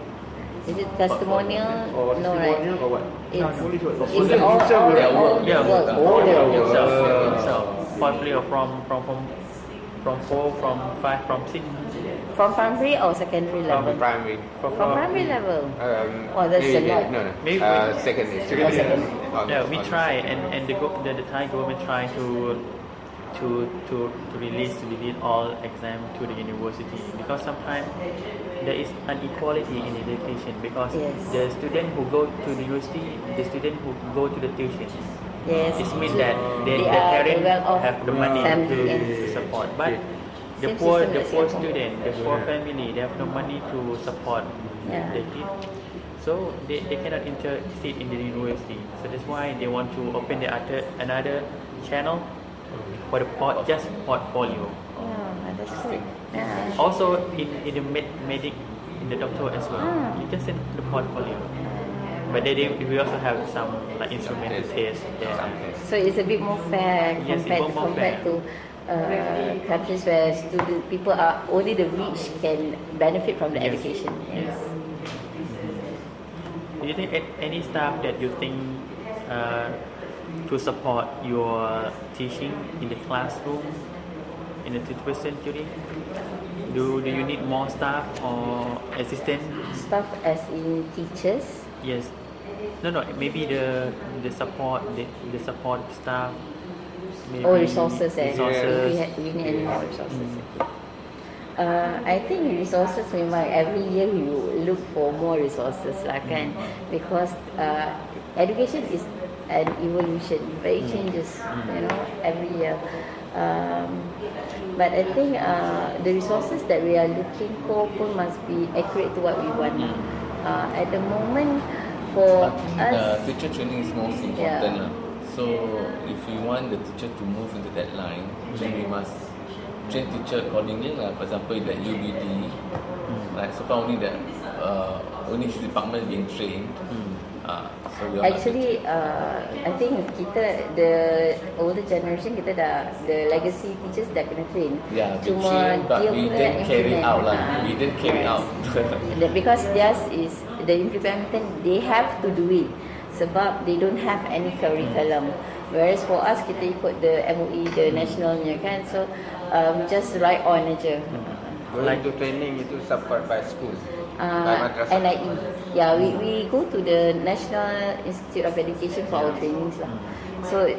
Is it testimonial? or No, right? testimonial or what? It's, Only what? it's Student all, himself all, will- their all, work. the Yeah, work. Oh, their work. himself. Portfolio from 4, from 5, from 6, from primary or secondary level? From primary. From primary level. Oh, that's a maybe- lot. No, no. Maybe- Secondary. secondary. We try, and the Thai government try to release all exam to the university, because sometimes there is inequality in education, because Yes. the student who go to the university, the student who go to the tuition, Yes. it means that They the are parents well-off have the money family, to yes. support, but the Same poor system the as poor Singapore. student, the poor family, they have no money to support Yeah. the kid, so they cannot intercede in the university. So that's why they want to open another channel for the just portfolio. Yeah, that's good. Yeah. Also in the medic, in the doctor as well. Ah. You can send the portfolio. But we also have some like instrumental test there. So it's a bit more fair Yes, compared, it's more compared fair. to countries where people are only the rich can benefit from the Yes. education. Yes. Do you think any staff that you think to support your teaching in the classroom in the 21st century? Do you need more staff or assistant? Staff as in teachers. Yes. No. Maybe the support the support staff. Maybe Or resources. Resources. We need any more resources. I think resources memang every year we look for more resources lah kan, because education is an evolution, very changes, every year. But I think the resources that we are looking for pun must be accurate to what we want. At the moment, for us, teacher training is most important lah. So if we want the teacher to move into that line, then we must train teacher accordingly lah. For example, the UBD, like so far only his department being trained. So we all actually, I think kita the older generation kita dah the legacy teachers dah kena train. yeah, we Cuma train, but dia we pula didn't carry implement. out lah. We didn't carry Yes. out. Because theirs is the implementation, they have to do it sebab they don't have any curriculum. Whereas for us, kita ikut the MOE, the nationalnya kan, so we just ride on aja. Going to training itu support by school. By madrasah. NIE. Yeah, we go to the National Institute of Education for our trainings lah. So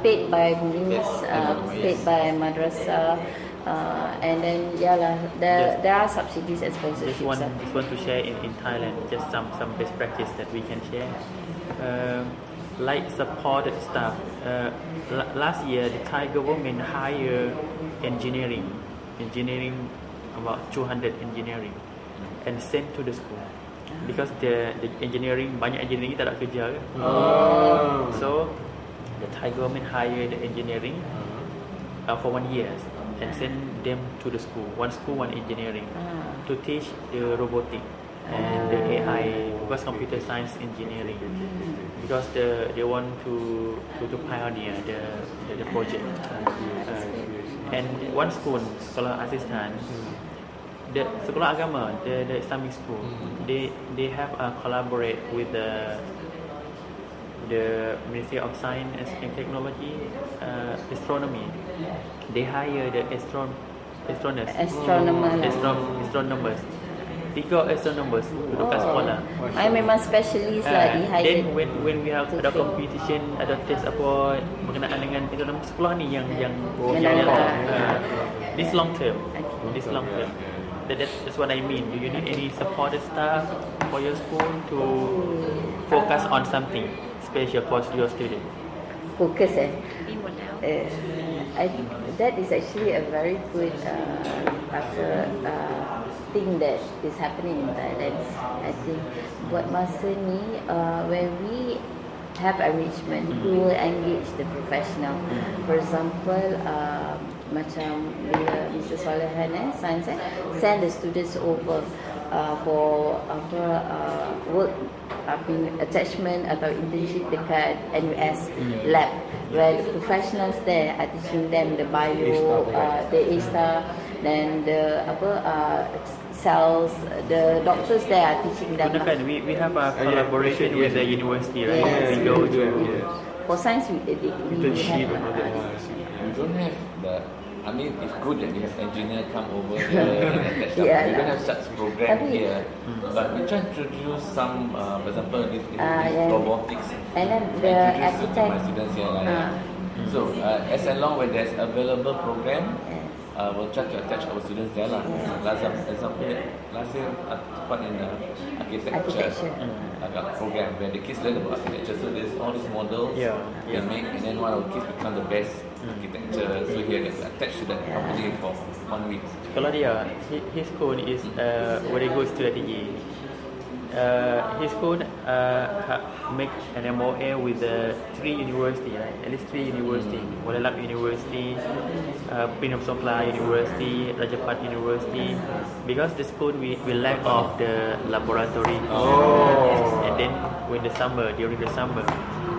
paid by MUIS, paid by madrasah, and then there are subsidies and sponsorships. Just want to share in Thailand just some best practice that we can share. Like supported staff. Last year, the Thai government hired engineering about 200 engineering and sent to the school, because the engineering banyak engineering tak ada kerja kan. So the Thai government hired the engineering for 1 year and send them to the school, one engineering, to teach the robotic and the AI, because computer science engineering, because they want to pioneer the project. And one school, sekolah asistan, the sekolah agama, the Islamic school, they have collaborate with the Ministry of Science and Technology, astronomy. They hire the astronomers. Astronomers. 3 astronomers duduk kat sekolah. I memang specialist lah di hire. Then when we have ada competition, ada test apa berkenaan dengan dalam sekolah ni yang this long term. That's what I mean. Do you need any supported staff for your school to focus on something special for your student? Focus that is actually a very good thing that is happening in Thailand. I think buat masa ni when we have arrangement, we will engage the professional. For example, macam bila Mr. Solehan science send the students over for work attachment atau internship dekat NUS lab, where the professionals there are teaching them the bio, the A-star, then the cells, the doctors there are teaching them. We have a collaboration with the university, right? Yes. We go to for science we have We don't have the I mean, it's good that we have engineer come over here and attach Yeah, we don't lah. have such program Tapi- here, but we try to introduce some, for example, this yeah. robotics. And then the Introduce to architect. my students here. So, as and long when there's available program, Yes. we'll try to attach our students there lah. Last year, part in architecture program where the kids learn about architecture. So there's all these models they make, and then one of the kids become the best architecture. So here they attach to that company for 1 week. Kalau dia, his code is very good strategy. His code make an MOA with 3 university, right? At least 3 university. Kuala Lumpur University, Prince of Songkla University, Rajapat University. Because the school we lack of the laboratory. And then during the summer,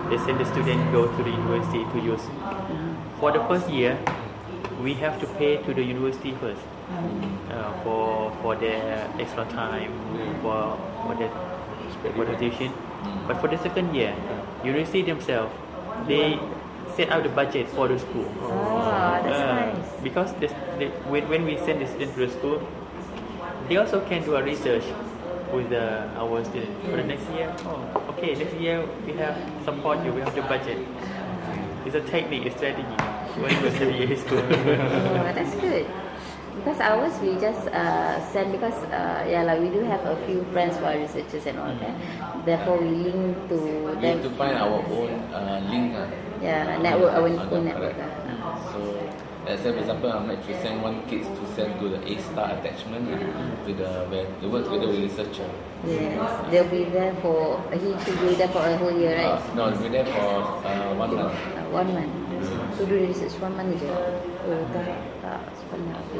they send the student go to the university to use. For the first year, we have to pay to the university first. For their extra time, for the tuition. But for the second year, university themselves, they set out the budget for the school. Oh, that's nice. Because when we send the student to the school, they also can do a research with our student. For the next year, next year we have support you, we have the budget. It's a technique, a strategy when you study in school. Oh, that's good. Because ours we just send because we do have a few friends who are researchers and all that. Therefore we link to We them. have to find our own link. Network, our own Correct. network. So, let's say for example, I'm like to send one kid to send to the A-star attachment to where they work together with researcher. Yes, they'll be there he should be there for a whole year, right? No, we'll be there for 1 month. 1 month. To do research 1 month je. Oh, tak sebenarnya.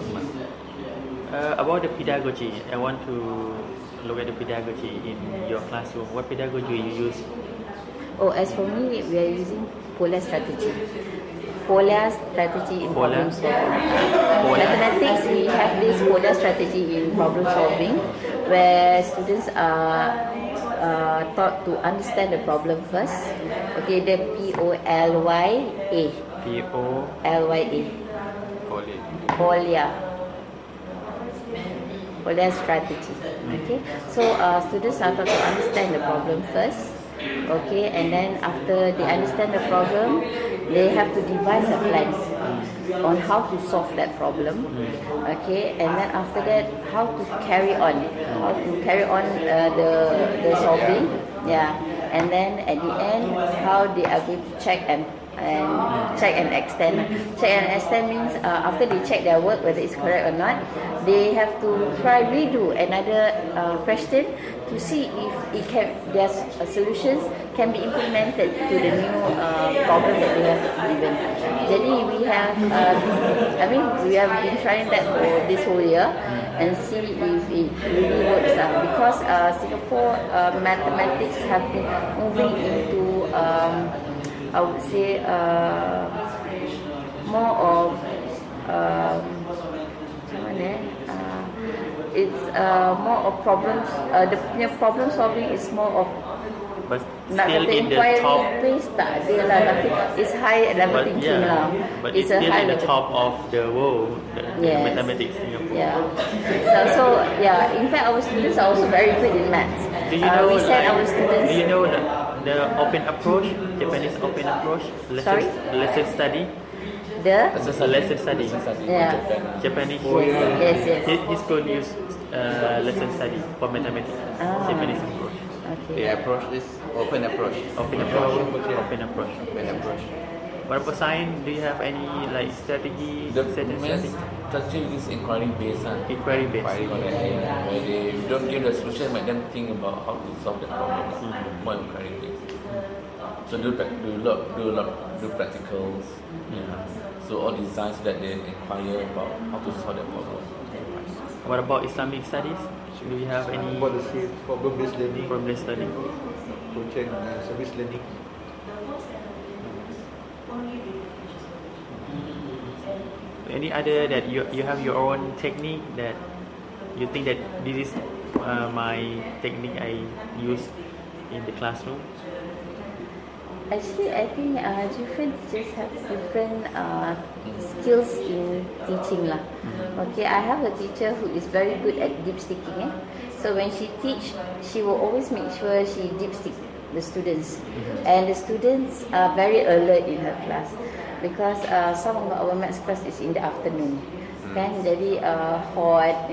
About the pedagogy, I want to look at the pedagogy in your classroom. What pedagogy you use? Oh, as for me, we are using Polar strategy. Polar strategy in problem solving. Mathematics, we have this Polar strategy in problem solving, where students are taught to understand the problem first. Okay, the POLYA. POLYA. Polar strategy. Okay, so students are taught to understand the problem first. Okay, and then after they understand the problem, they have to devise a plan on how to solve that problem. Okay, and then after that, how to carry on the solving. Yeah, and then at the end, how they are going to check and extend. Check and extend means after they check their work whether it's correct or not, they have to try redo another question to see if their solutions can be implemented to the new problem that they have given. Jadi we have been trying that for this whole year and see if it really works. Because Singapore mathematics have been moving into I would say more of it's more of problems. The problem solving is more of But nak still kata in the inquiry top. based tak ada lah, tapi it's high level thinking lah. But it's a still high in the level. top of the world, the Yes. mathematics in Singapore. Yeah. So in fact our students are also very good in maths. Do you know we send our students. Do you know the open approach, Japanese open approach, Sorry? lesson study, The lesson study, Yeah. Japanese. Yes. His school use lesson study for mathematics, Japanese approach, Okay. The approach is open approach. open approach. What about science? Do you have any strategy? The certain main strategy? strategy is inquiry based. Inquiry based. Where they don't give the solution, make them think about how to solve the problem. More inquiry based. So do practicals. So all designs that they inquire about how to solve the problem. What about Islamic studies? Do you have any About the same problem-based learning, problem study? project service learning. Any other that you have your own technique that you think that this is my technique I use in the classroom? Actually, I think different teachers have different skills in teaching lah. Okay, I have a teacher who is very good at dipsticking. So when she teach, she will always make sure she dipstick the students, and the students are very alert in her class because some of our maths class is in the afternoon. Kan, jadi hot,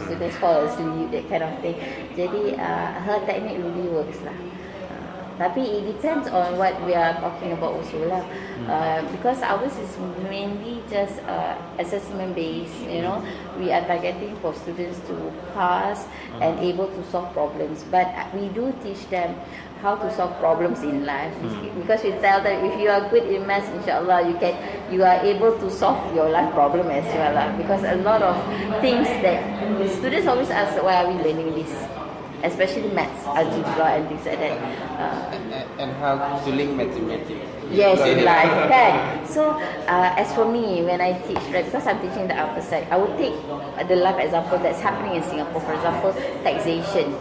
students fall asleep, that kind of thing. Jadi her technique really works lah. Tapi it depends on what we are talking about also lah. Because ours is mainly just assessment based, we are targeting for students to pass and able to solve problems. But we do teach them how to solve problems in life, because we tell them if you are good in maths, inshallah you are able to solve your life problem as well lah. Because a lot of things that students always ask, why are we learning this? Especially maths, algebra and things like that. And how to link mathematics. Yes, in life, kan? So, as for me, when I teach, right, because I'm teaching the upper side, I will take the life example that's happening in Singapore. For example, taxation.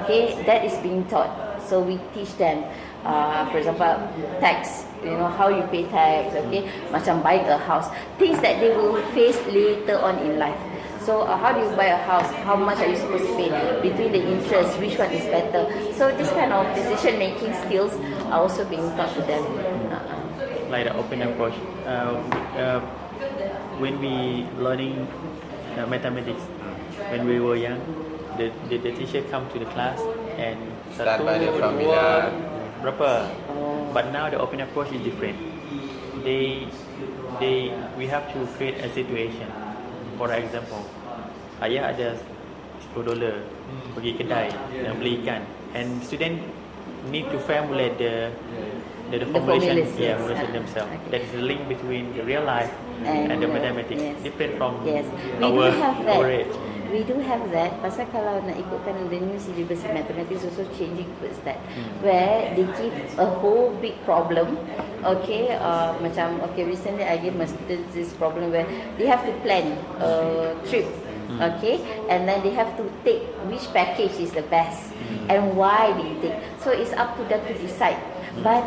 Okay, that is being taught. So we teach them, for example, tax. How you pay tax. Okay, macam buying a house, things that they will face later on in life. So how do you buy a house? How much are you supposed to pay? Between the interest, which one is better? So this kind of decision-making skills are also being taught to them. Like the open approach. When we learning mathematics, when we were young, the teacher come to the class and Start by the formula. Berapa? But now the open approach is different. We have to create a situation. For example, ayah ada $10 pergi kedai dan beli ikan, and student need to formulate the formulation, formulation themselves. Okay. That is the link between the real life and the mathematics. Yes. Different from Yes, we do our have that. age. We do have that. Pasal kalau nak ikutkan the new syllabus in mathematics also changing towards that, where they give a whole big problem. Okay, recently I gave my students this problem where they have to plan a trip. Okay, and then they have to take which package is the best and why they take. So it's up to them to decide. But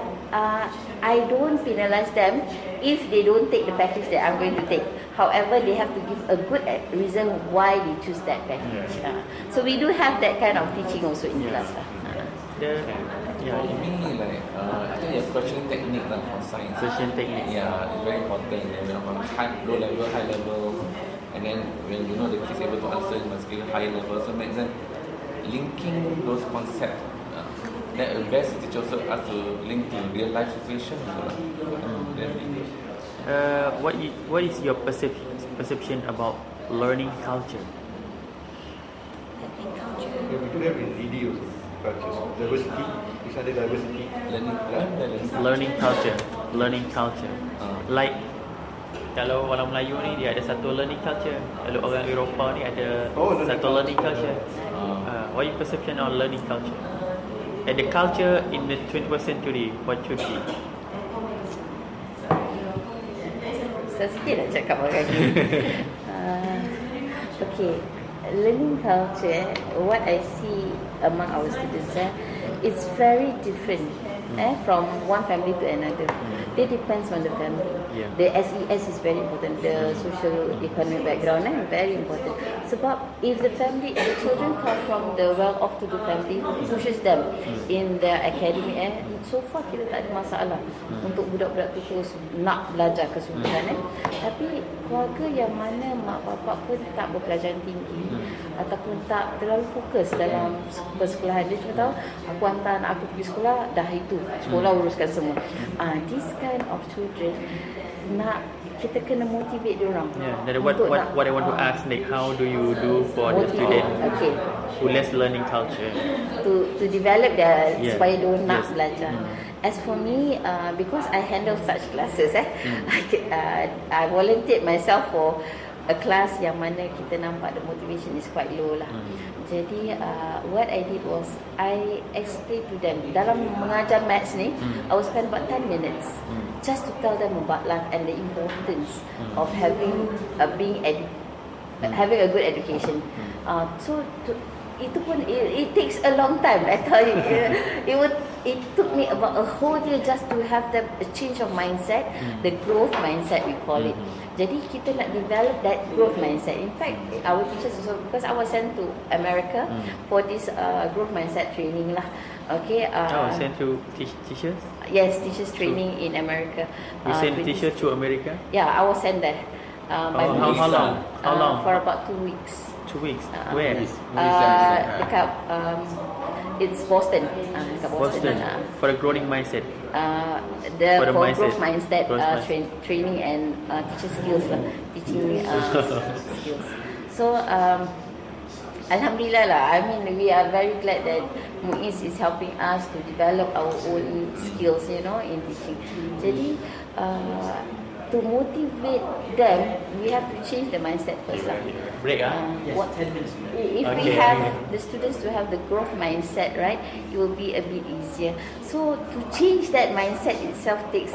I don't penalize them if they don't take the package that I'm going to take. However, they have to give a good reason why they choose that package. So we do have that kind of teaching also in class. For me, I think your question technique for science. Question technique. Yeah, it's very important. From low level, high level, and then when the kids able to answer, you must give high level. So makes them linking those concepts. That the best teacher also has to link to real life situation. What is your perception about learning culture? We do have in DD also, cultures. Diversity, it's under diversity. Learning culture. Like kalau orang Melayu ni dia ada satu learning culture, kalau orang Eropah ni ada satu learning culture. What is your perception on learning culture? And the culture in the 21st century, what should be? Saya sikit nak cakap orang ni. Okay, learning culture, what I see among our students, it's very different from one family to another. It depends on the family. Yeah. The SES is very important. The social economic background very important. Sebab if the family, the children come from the well-off-to-do family who pushes them in their academy, so far kita tak ada masalah untuk budak-budak tu terus nak belajar kesungguhan. Tapi keluarga yang mana mak bapak pun tak berpelajaran tinggi ataupun tak terlalu fokus dalam persekolahan, dia cuma tahu aku hantar anak aku pergi sekolah, dah itu sekolah uruskan semua. This kind of children, kita kena motivate dia orang. Yeah. What I want to ask next, how do you do for the student who less learning culture to develop their supaya dia nak Yes. belajar. As for me, because I handle such classes, I volunteered myself for a class yang mana kita nampak the motivation is quite low lah. Jadi what I did was I explained to them dalam mengajar maths ni, I will spend about 10 minutes just to tell them about life and the importance of having having a good education. So itu pun it takes a long time. I tell you, it took me about a whole year just to have the change of mindset, the growth mindset we call it. Jadi kita nak develop that growth mindset. In fact, our teachers also, because I was sent to America for this growth mindset training lah. Okay. Sent to teachers? Yes, teachers training in America. You sent teacher to America? Yeah, I was sent there. How long? How long? For about 2 weeks. 2 weeks. Where? Dekat it's Boston. Dekat Boston. For a growing mindset. For mindset. growth mindset, Growth mindset. training and teacher skills lah, teaching skills. So Alhamdulillah lah. I mean, we are very glad that MUIS is helping us to develop our own skills, you know, in teaching. Jadi to motivate them, we have to change the mindset first lah. Break If we have the students to have the growth mindset, right, it will be a bit easier. So to change that mindset itself takes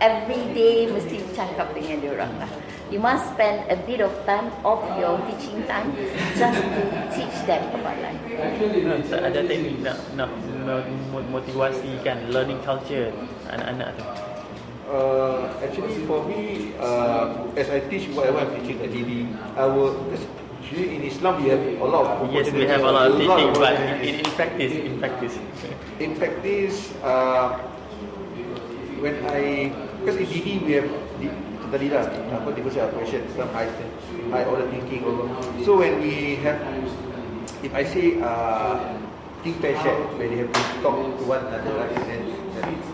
every day mesti cakap dengan diorang lah. You must spend a bit of time of your teaching time just to teach them about life. Ada teknik nak motivasikan learning culture anak-anak tu. Actually for me, as I teach whatever I'm teaching at DB, because usually in Islam we have a lot of Yes, we have a lot of teaching, but in practice. In practice, when because in DB we have tadi lah, diversity of question, some high order thinking. So when we have, if I say think pair share, where they have to talk to one another, right?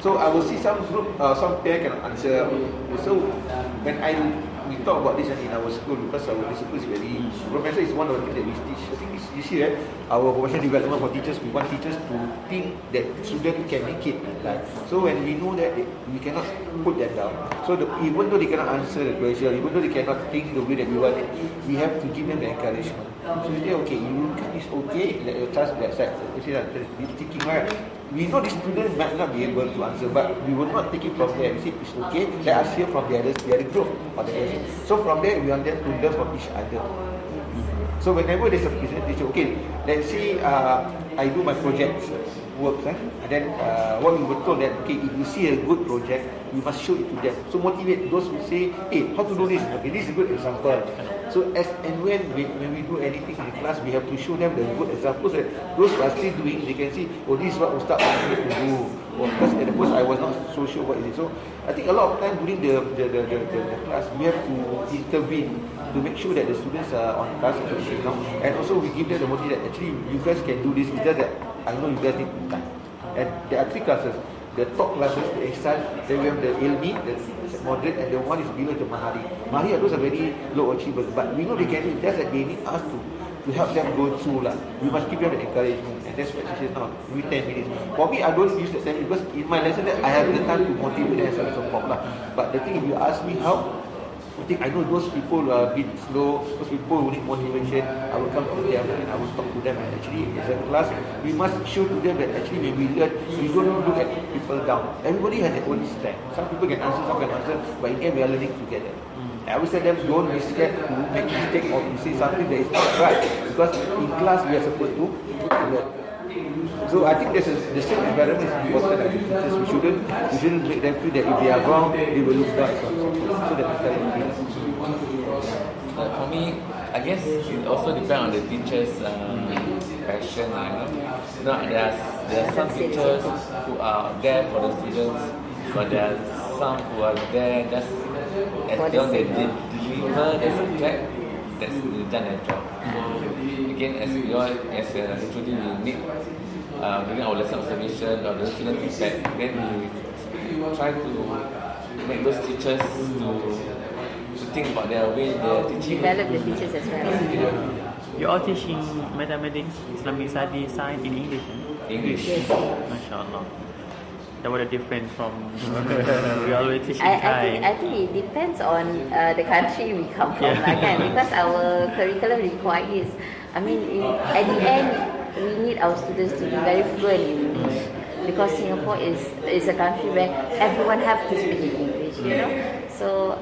So I will see some group, some pair cannot answer. So when we talk about this in our school, because our school is very, professor is one of the things that we teach. I think you see that our professional development for teachers, we want teachers to think that students can make it in life. So when we know that we cannot put them down, so even though they cannot answer the question, even though they cannot think the way that we want it, we have to give them the encouragement. So we say, okay, it's okay, let your trust be accepted. You see that, thinking right. We know the students might not be able to answer, but we will not take it from there. We say it's okay, let us hear from the other group or the other. So from there, we want them to learn from each other. So whenever there's a presentation, okay, let's say I do my project work, and then what we were told that, okay, if you see a good project, we must show it to them. So motivate those who say, hey, how to do this? Okay, this is a good example. So as and when we do anything in the class, we have to show them the good examples that those who are still doing, they can see, oh, this is what Ustaz wants me to do. Or because at the first I was not so sure what is it. So I think a lot of time during the class, we have to intervene to make sure that the students are on task, and also we give them the motivation that actually you guys can do this. It's just that I know you guys need time. And there are 3 classes. The top classes, the Ihsan, then we have the Ilmi, the moderate, and the one is below the Mahari. Mahari, those are very low achievers, but we know they can do it. Just that they need us to help them go through lah. We must give them the encouragement, and that's what she says now. Maybe 10 minutes. For me, I don't use that 10 minutes because in my lesson that I have the time to motivate them and support lah. But the thing, if you ask me how, I think I know those people are a bit slow, those people who need motivation, I will come to them and I will talk to them. And actually, as a class, we must show to them that actually when we learn, we don't look at people down. Everybody has their own strength. Some people can answer, some can answer, but in the end, we are learning together. I always tell them, don't be scared to make mistake or to say something that is not right, because in class we are supposed to learn. So I think the same environment is important as teachers. We shouldn't make them feel that if they are wrong, they will lose down. So that for me, I guess it also depends on the teacher's passion. You know, there are some teachers who are there for the students, but there are some who are there just as long as they deliver the subject, that's done their job. So again, as we all, as HOD, we need during our lesson observation or the student feedback, then we try to make those teachers to think about their way they're teaching. Develop the teachers as well. Yeah. You all teaching mathematics, Islamic studies, science in English? English. Yes. MashaAllah. That was different from we always teach in Thai. I think it depends on the country we come from, because our curriculum requires. I mean, at the end, we need our students to be very fluent in English, because Singapore is a country where everyone have to speak in English, you know. So So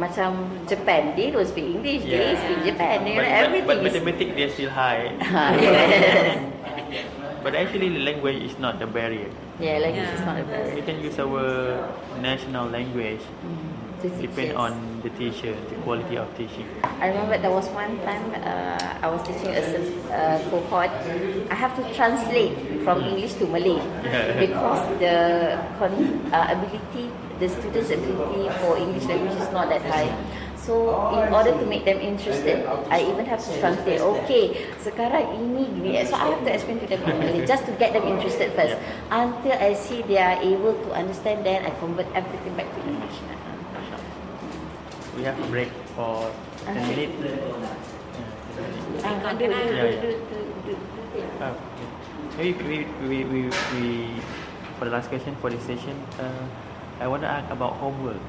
macam Japan, they don't speak English, they speak Japan, you know, everything but is mathematics they're still high. yes. But actually the language is not the barrier. Yeah, language is not a We barrier. can use our national language. To teach Depend us. on the teacher, the quality of teaching. I remember there was one time I was teaching a cohort. I have to translate from English to Malay because the ability, the students' ability for English language is not that high. So in order to make them interested, I even have to translate. Okay, sekarang ini gini. So I have to explain to them in Malay just to get them interested first. Until I see they are able to understand, then I convert everything back to English. We have a break for 10 minutes. Maybe we for the last question for this session, I want to ask about homework.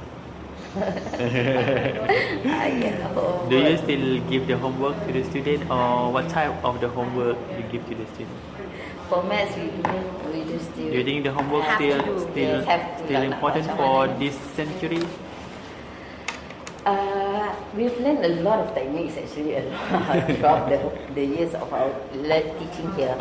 Do you still give the homework to the student, or what type of the homework you give to the student? For maths, we just Do you think the homework Have to still do. Yes, have to. still Tak nak important macam for mana. this century? We've learned a lot of techniques actually throughout the years of our teaching here.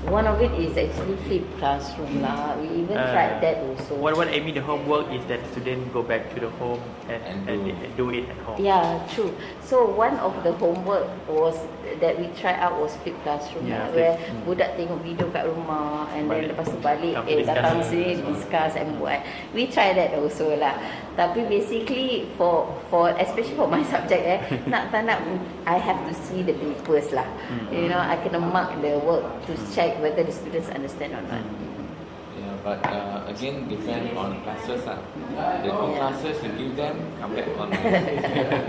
One of it is actually flipped classroom lah. We even tried that also. What I mean the homework is that student go back to the home and do it at home. Yeah, true. So one of the homework was that we try out was flipped classroom Yeah, lah, flip. where budak tengok video kat rumah and then Balik. lepas tu balik Come to discuss. datang sini discuss and buat. We try that also lah. Tapi basically for especially for my subject nak tak nak I have to see the papers lah. You know, I kena mark the work to check whether the students understand or not. Yeah, but again depend on classes lah. The good classes you give them come back online.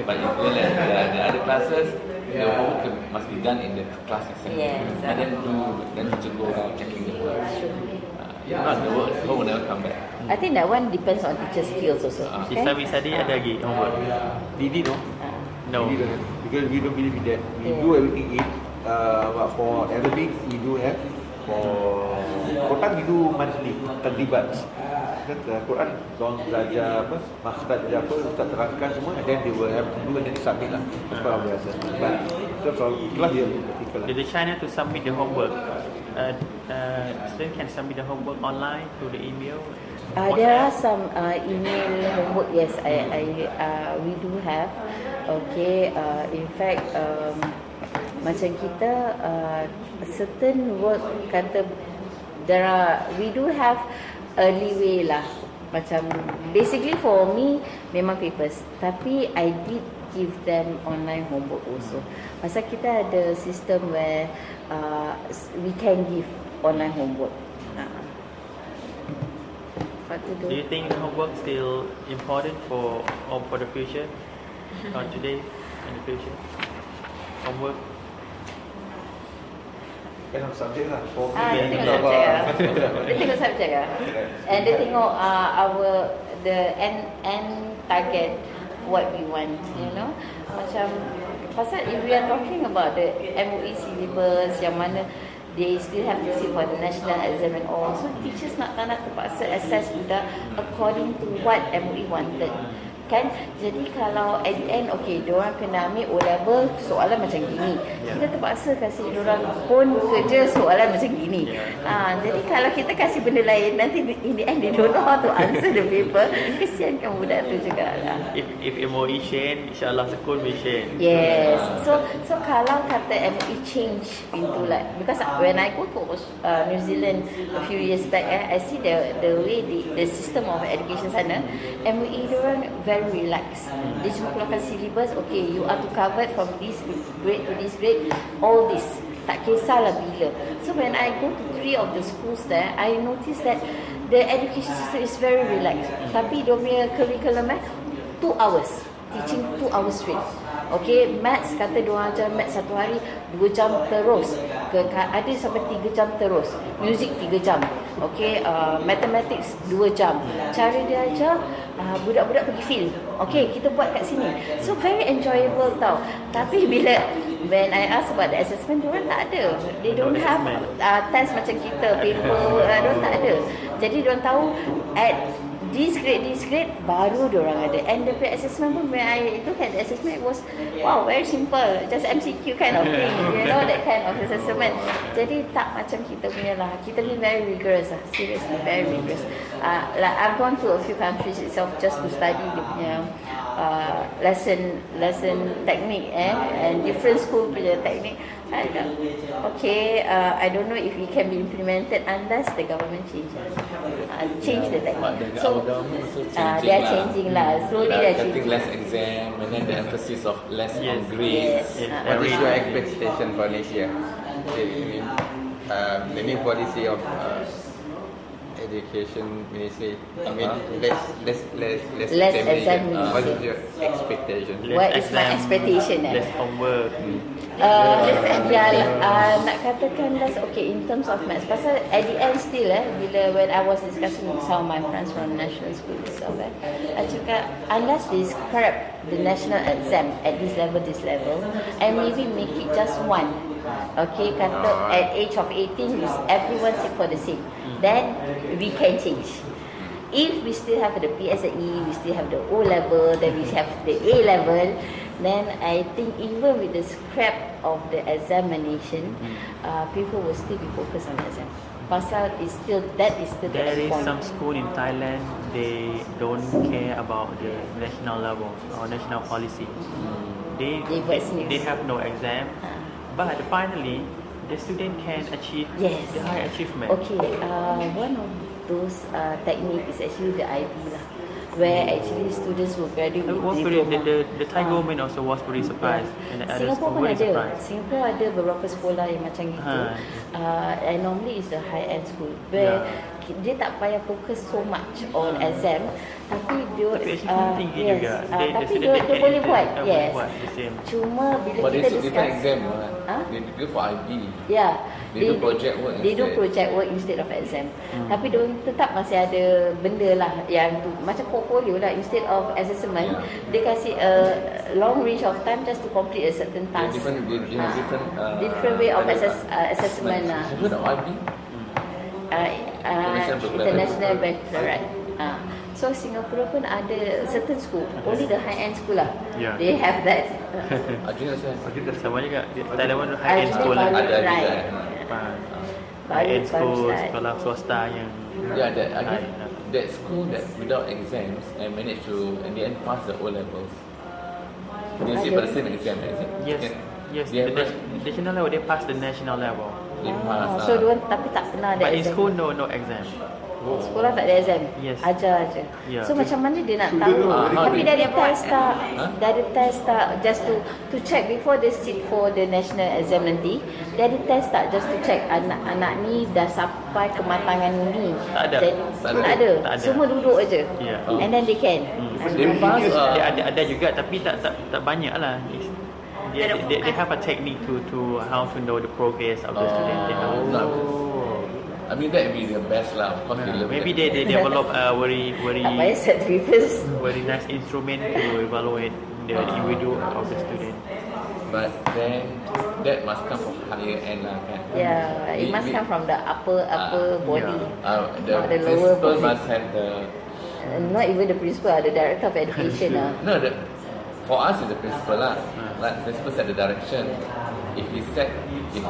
But if you let the other classes, the homework must be done in the class itself. Yes. And then teacher go around checking the work. If not, the work will never come back. I think that one depends on teacher skills also. Okay? Islamic study ada lagi homework? Didi no? No. Didi don't have. Because we don't believe in that. We Yeah. do everything in. But for Arabic, we do have. For Quran, we do monthly tadribat. Quran, orang belajar apa, makhraj belajar apa, ustaz terangkan semua, and then they will have to do and then they submit lah. That's what I'm biasa. But in terms of kelas, dia practical lah. Did the China to submit the homework? Student can submit the homework online through the email. There are some email homework. Yes, we do have. Okay, in fact, macam kita certain work kata we do have early way lah. Macam basically for me memang papers, tapi I did give them online homework also. Pasal kita ada sistem where we can give online homework. What to Do do? you think homework still important for the future, or today and the future? Homework. Kind of subject lah. For me, Dia tengok subjek lah. Dia tengok subjek lah. And dia tengok the end target what we want, you know. Macam pasal if we are talking about the MOE syllabus yang mana they still have to sit for the national exam and all. So teachers nak terpaksa assess budak according to what MOE wanted. Kan? Jadi kalau at the end, okay, diorang kena ambil O-level soalan macam gini. Kita terpaksa kasih diorang pun kerja soalan macam gini. Jadi kalau kita kasih benda lain, nanti in the end they don't know how to answer the paper. Kesiankan budak tu juga lah. If MOE change, insyaAllah school will change. Yes. So kalau kata MOE change into like, because when I go to New Zealand a few years back, I see the way the system of education sana, MOE diorang very relax. Dia cuma keluarkan syllabus, okay, you are to cover from this grade to this grade, all this. Tak kisahlah bila. So when I go to 3 of the schools there, I notice that the education system is very relaxed. Tapi dia punya curriculum 2 hours. Teaching 2 hours straight. Okay, maths kata diorang ajar maths satu hari 2 jam terus. Ada sampai 3 jam terus. Music 3 jam. Okay, mathematics 2 jam. Cara dia ajar budak-budak pergi field. Okay, kita buat kat sini. So very enjoyable tau. Tapi when I ask about the assessment, diorang tak ada. They don't have test macam kita, paper, diorang tak ada. Jadi diorang tahu at this grade, baru diorang ada. And the assessment pun, when I look at the assessment, it was, wow, very simple. Just MCQ kind of thing. That kind of assessment. Jadi tak macam kita punya lah. Kita ni very rigorous lah. Seriously, very rigorous. Like I've gone to a few countries itself just to study dia punya lesson technique and different school punya technique. Okay, I don't know if it can be implemented unless the government change the technique. So, our government also changing they are changing lah. Slowly they are cutting changing. less exam and then the emphasis of less on Yes. grades. Yes. What is your expectation for next year? The new policy of education ministry. I mean, less examination. What is your expectation? What is my expectation? Less homework. Nak katakan less, okay, in terms of maths. Pasal at the end still bila when I was discussing with some of my friends from national school itself, I cakap unless they scrap the national exam at this level and maybe make it just one. Okay, kata at age of 18 everyone sit for the same, then we can change. If we still have the PSLE, we still have the O level, then we have the A level, then I think even with the scrap of the examination, people will still be focused on exam. Pasal is still the There is point. some school in Thailand, they don't care about the national level or national policy. They buat sendiri. they have no exam, but finally the student can achieve Yes. the high achievement. Okay, one of those technique is actually the IB lah, where actually students will graduate with diploma. The Thai government also was very surprised, and the other Singapore school pun very ada. surprised. Singapore ada beberapa sekolah yang macam gitu. And normally is the high end school where dia tak payah fokus so much on exam, tapi dia Tapi achievement tinggi juga. tapi dia boleh buat. Yes. Buat the same. Cuma bila But they kita took different discuss, exam, right? Huh? They go for IB. yeah, They do project work They do instead. project work instead of exam. Tapi dia tetap masih ada benda lah yang tu macam portfolio lah, instead of assessment, dia kasih a long range of time just to complete a certain task. Different Different way of assessment lah. Have you heard of IB? International Baccalaureate. So Singapore pun ada certain school, only the high end school lah. Yeah. They have that. Arjuna saya. Sama juga. Thailand pun high end school lah. Baru Ada right. juga. High end Baru school, start. sekolah swasta yang Yeah, that high. that school that without exams and managed to in the end pass the O levels. They sit for the same exam, is it? Yes, yes. They The have national level they pass the national level, they pass. So dia tapi tak pernah ada but in exam. school no exam. Sekolah tak ada exam. Yes. Ajar aja. Yeah. So macam mana dia nak tahu? how Tapi they- dah ada test tak? Dah ada test tak? Just to check before they sit for the national exam nanti. Dah ada test tak? Just to check anak ni dah sampai kematangan ni. Tak ada. Jadi, Tak tak ada. ada. Semua duduk aja. Yeah. And then they can. They pass. Dia ada juga tapi tak banyak lah. They have a technique to how to know the progress of the student. They have, I mean that would be the best lah. Of course, they love maybe that. they develop a very Tak payah certificates. very nice instrument to evaluate the individual of the student. But then that must come from higher end lah, kan? Yeah, it must come from the upper body. The Not the lower principal body. must have the. Not even the principal, the director of education. No, for us it's the principal lah. Like principal set the direction. If he set, if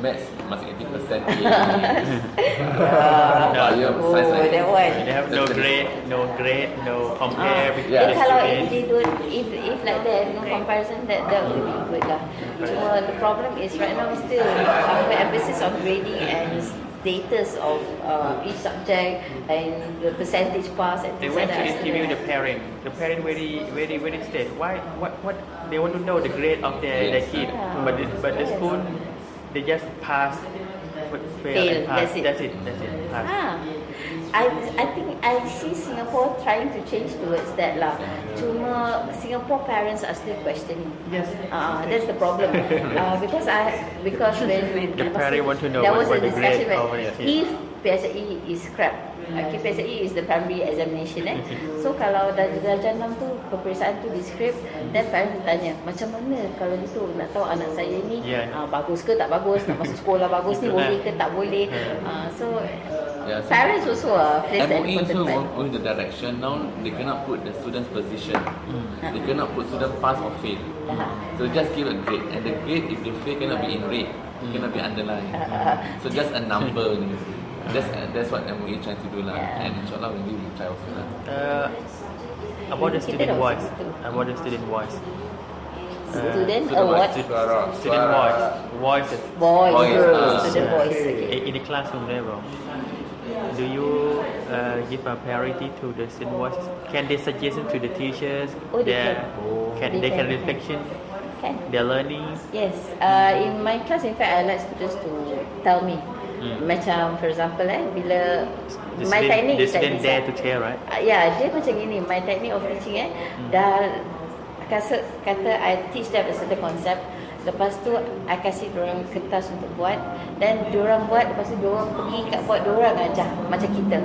maths must 80% be bio, science like that one. They have no grade, no compare between Yeah. the Kalau if students. they don't, if like that, no comparison, that would be good lah. Cuma the problem is right now still our emphasis on grading and status of each subject and the percentage pass and They things like went to that. interview the parent. The parent very scared. Why? What? They want to know the grade of their kid. Yeah. But the school, they just pass, fail, and pass. That's it. That's it. Pass. I think I see Singapore trying to change towards that lah. Cuma Singapore parents are still questioning. Yes. That's the problem. Because when The parent want to know there what was a the grade discussion of where their kid. PSLE is crap. Okay, PSLE is the primary examination So kalau darjah 6 tu peperiksaan tu di script, then parents tanya macam mana kalau gitu nak tahu anak saya ni bagus ke tak bagus, nak masuk sekolah bagus ni boleh ke tak boleh. So Yeah, so parents also plays an MOE important also part. going the direction now. They cannot put the student's position. They cannot put student pass or fail. So just give a grade, and the grade if they fail cannot be in red, cannot be underlined. So just a number only. That's what MOE trying to do lah. And inshallah we will try also lah. About the Kita student dah voice. betul. About the student voice. Student student what? Student voice. Voices. Voice. Voice. Student voice. Okay. In the classroom level, do you give a priority to the student voice? Can they suggest it to the teachers? Oh, they their, can. they They can can. reflection Can. their learning. Yes, in my class, in fact, I like students to tell me. Macam, for example, bila The my student, technique the is like student this. dare to tell, right? Dia macam gini. My technique of teaching dah kata I teach them a certain concept. Lepas tu, I kasih diorang kertas untuk buat. Dan diorang buat, lepas tu diorang pergi kat buat diorang ajar macam kita.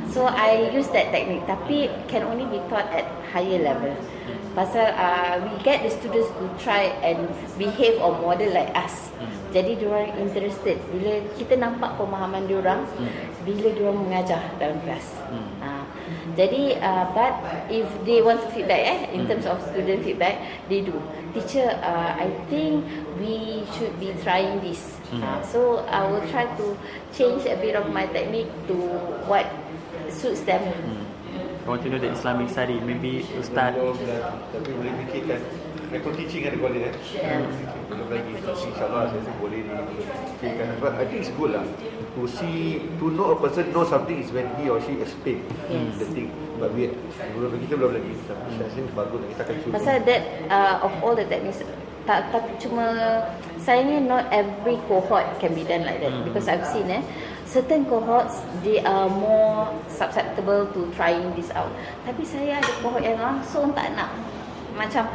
So I use that technique, tapi can only be taught at higher level. Pasal we get the students to try and behave or model like us. Jadi diorang interested bila kita nampak pemahaman diorang bila diorang mengajar dalam kelas. Jadi but if they want to feedback in terms of student feedback, they do. Teacher, I think we should be trying this. So I will try to change a bit of my technique to what suits them. I want to know the Islamic study. Maybe Ustaz. Tapi boleh fikirkan method teaching ada boleh belum lagi. InsyaAllah saya rasa boleh difikirkan. But I think it's good lah to see, to know a person know something is when he or she explain the thing. But kita belum lagi. Tapi saya rasa bagus, kita akan cuba. Pasal that of all the techniques, tapi cuma sayangnya not every cohort can be done like that because I've seen certain cohorts they are more susceptible to trying this out. Tapi saya ada cohort yang langsung tak nak. Macam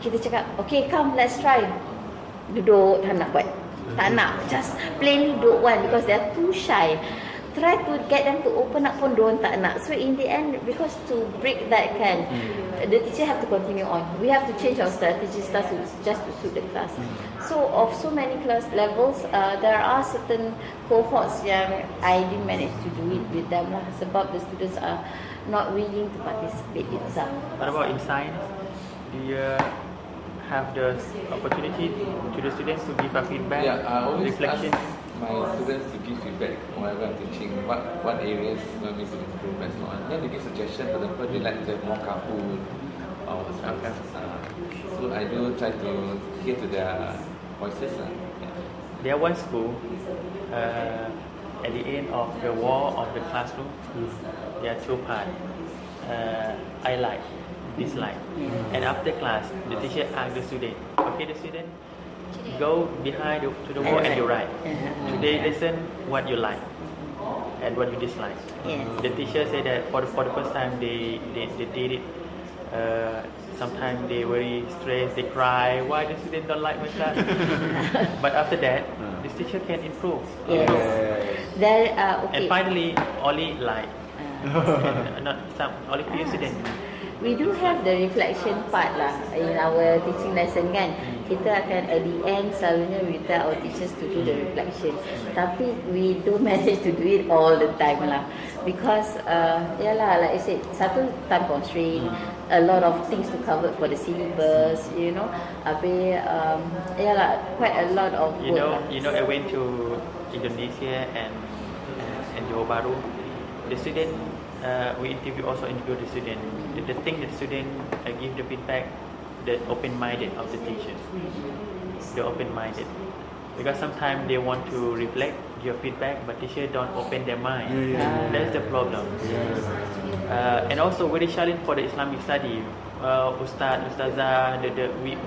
kita cakap, okay come let's try. Duduk tak nak buat. Tak nak, just plainly don't want because they are too shy. Try to get them to open up pun don't tak nak. So in the end, because to break that the teacher have to continue on. We have to change our strategies just to suit the class. So of so many class levels, there are certain cohorts yang I didn't manage to do it with them lah. Sebab the students are not willing to participate itself. What about in science? Do you have the opportunity to the students to give a feedback, Yeah, I always reflection? ask my students to give feedback whenever I'm teaching. What areas want me to improve and so on. Then they give suggestions. For example, they like to have more Kahoot or something. So I do try to hear to their voices. There was school at the end of the wall of the classroom. There are two parts. I like, dislike, and after class, the teacher asked the student, "Okay, the student, go behind to the wall and you write. Today, listen what you like and what you dislike." Yes. The teacher said that for the first time they did it. Sometimes they very stressed, they cry. Why the student don't like my class? But after that, this teacher can improve. Yes. There And okay. finally, only like, and not some, only few students. We do have the reflection part lah in our teaching lesson kan. Kita akan at the end selalunya we tell our teachers to do the reflection. Tapi we don't manage to do it all the time lah. Because yalah, like I said, satu time constraint, a lot of things to cover for the syllabus, you know. Habis yalah, quite a lot of work lah. I went to Indonesia and Johor Bahru. The student, we also interview the student. The thing that the student give the feedback, the open-minded of the teachers. The open-minded. Because sometimes they want to reflect your feedback, but teacher don't open their mind. That's the problem. And also very challenge for the Islamic study. Ustazah,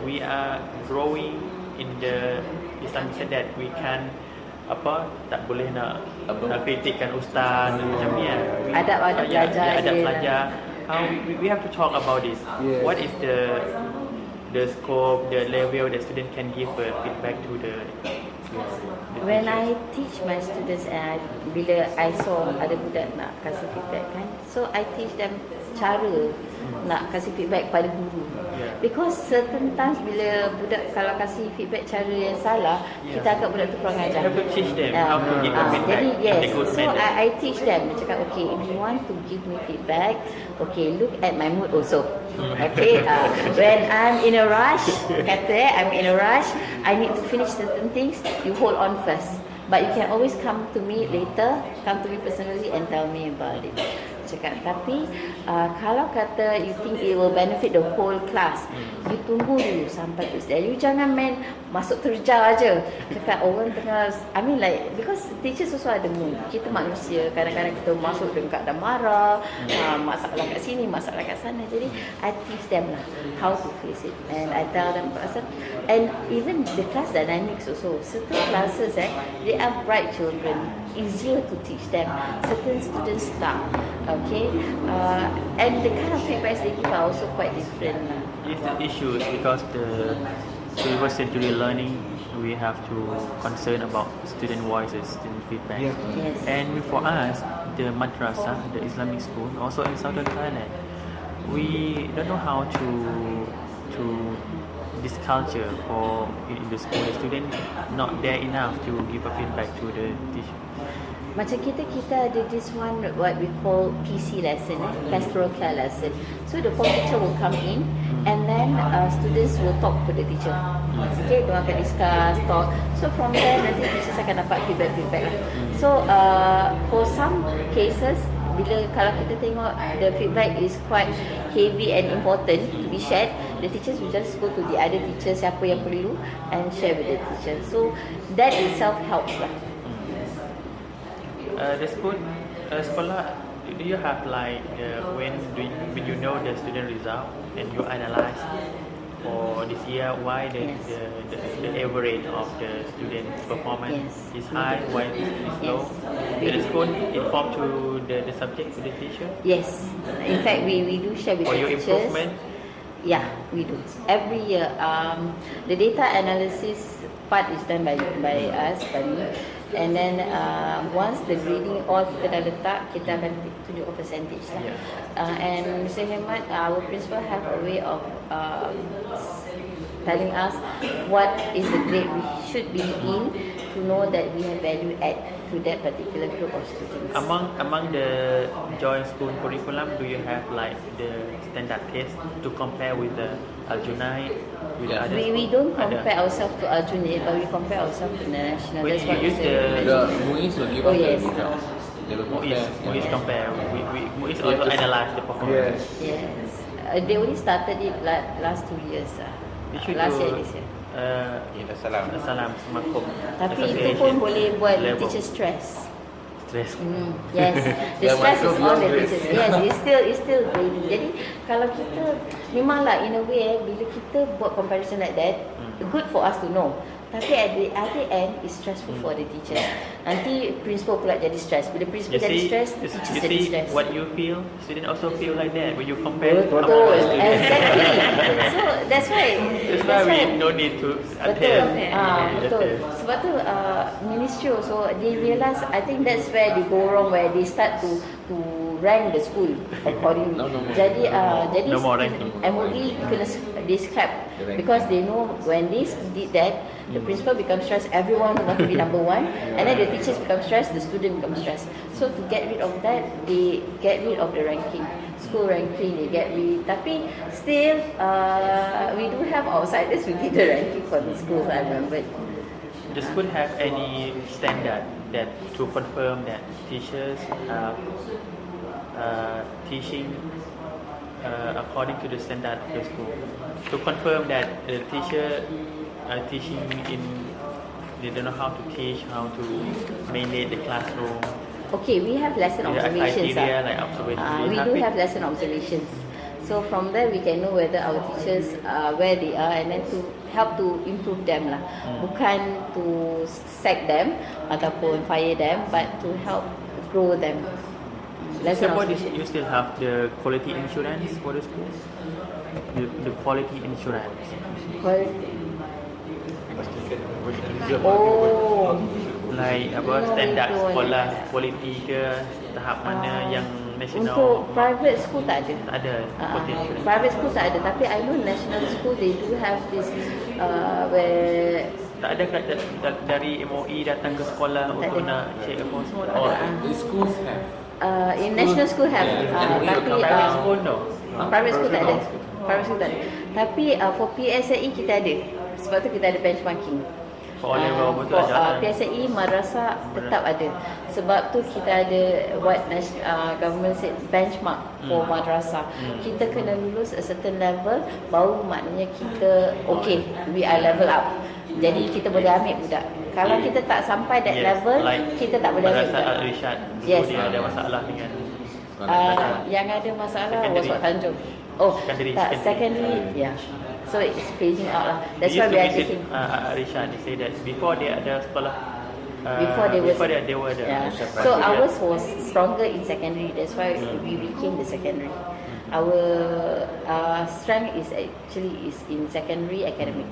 we are growing in the Islamic study that we can tak boleh nak kritikkan ustaz macam ni Adab belajar adab dia belajar. How we have to talk about this. What is the scope, the level that student can give feedback to When I teach my students, bila I saw ada budak nak kasih feedback kan, so I teach them cara nak kasih feedback pada guru. Because certain times bila budak kalau kasih feedback cara yang salah, kita agak budak tu kurang ajar. You have to teach them how to give a feedback Jadi in yes, a good so manner. I teach them. Dia cakap okay, if you want to give me feedback, okay, look at my mood also. Okay, when I'm in a rush, I'm in a rush, I need to finish certain things, you hold on first. But you can always come to me later, come to me personally and tell me about it. Cakap, tapi kalau kata you think it will benefit the whole class, you tunggu dulu sampai tu. You jangan main masuk terjal aja. Cakap orang tengah, I mean like, because teachers also ada mood. Kita manusia, kadang-kadang kita masuk dengan keadaan marah, masalah kat sini, masalah kat sana. Jadi I teach them lah how to face it, and I tell them and even the class dynamics also. Certain classes they are bright children, easier to teach them. Certain students tak. Okay, and the kind of feedbacks they give are also quite different. It's the issues because the 21st century learning, we have to concern about student voices, student feedback. Yeah. Yes. And for us, the madrasah, the Islamic school, also in southern Thailand, we don't know how to this culture for in the school. The student not there enough to give a feedback to the teacher. Macam kita ada this one what we call PC lesson, pastoral care lesson. So the form teacher will come in and then students will talk to the teacher. Okay, mereka akan discuss, talk. So from there nanti teachers akan dapat feedback. So for some cases, kalau kita tengok the feedback is quite heavy and important to be shared, the teachers will just go to the other teachers siapa yang perlu and share with the teacher. So that itself helps lah. The school, sekolah, do you have like when you know the student result and you analyze for this year why the average of the student performance is high, why it is low? Did the school inform to the subject to the teacher? Yes, in fact we do share with For the your teachers. improvement? Yeah, we do. Every year, the data analysis part is done by us, by me. And then once the grading all kita dah letak, kita akan tunjuk percentage lah. And Mr. Hemat, our principal have a way of telling us what is the grade we should be in to know that we have value add to that particular group of students. Among the joint school curriculum, do you have like the standard test to compare with the Aljunai? With the other We don't compare ourselves to Aljunied, but we compare ourselves to the national. When That's you what use we say. the MUIS will give Oh, us yes. the results. They will MUIS compare. MUIS Yeah, also just- analyze the performance. Yes. They only started it last 2 years. You should Last do year, this year. Salam Semakum Tapi itu Association pun boleh buat level. teacher stress. Stress. Yes, the Yang stress masuk is on the beyond teachers. Yes, it's still grading. Jadi kalau kita memanglah in a way bila kita buat comparison like that, good for us to know. Tapi at the other end, it's stressful for the teacher. Nanti principal pula jadi stress. Bila principal jadi stress, you teachers jadi see stress. what you feel, student also feel like that when you compare Betul, among the students. exactly. So that's why. That's why we no need to Betul. attend. Betul. Sebab tu ministry also they realise, I think that's where they go wrong, where they start to rank the school accordingly. No more. Jadi No more ranking. MOE kena describe because they know when they did that, the principal becomes stressed, everyone want to be number one, and then the teachers become stressed, the student becomes stressed. So to get rid of that, they get rid of the ranking, school ranking, they get rid. Tapi still, we do have outsiders who did the ranking for the schools. I remember. The school have any standard that to confirm that teachers are teaching according to the standard of the school? To confirm that the teacher are teaching in, they don't know how to teach, how to manage the classroom. Okay, we have lesson Is there a observations. criteria like observation? We do have lesson observations. So from there we can know whether our teachers where they are, and then to help to improve them lah. Bukan to sack them ataupun fire them, but to help grow them. Lesson Singapore, observation. you still have the quality insurance for the school? The quality insurance. favoritism. Oh. Like apa standard sekolah quality ke tahap mana yang national? Untuk private school tak ada. Tak ada potential. Private school tak ada, tapi I know national school they do have this where Tak ada dari MOE datang ke sekolah untuk nak check apa semua tak Oh, ada. the schools have. in national school have, Yeah, tapi Private school no. private school tak ada. Private school tak ada. Tapi for PSLE kita ada. Sebab tu kita ada benchmarking. For O-level betul for jalan. PSLE madrasah tetap ada. Sebab tu kita ada what government said benchmark for madrasah. Kita kena lulus a certain level baru maknanya kita okay, we are level up. Jadi kita boleh ambil budak. Kalau kita tak sampai that level, kita tak boleh ambil Madrasah budak. Al-Irsyad dulu Yes. dia ada masalah dengan Yang ada masalah Secondary. was Wak Tanjung. Oh, Secondary, tak, secondary. secondary, yeah. So it's phasing out lah. That's They why used we to are visit taking. Al-Irsyad. They say that before dia ada sekolah Before they were the yeah. So ours was stronger in secondary. That's why we became the secondary. Our strength is actually in secondary academic.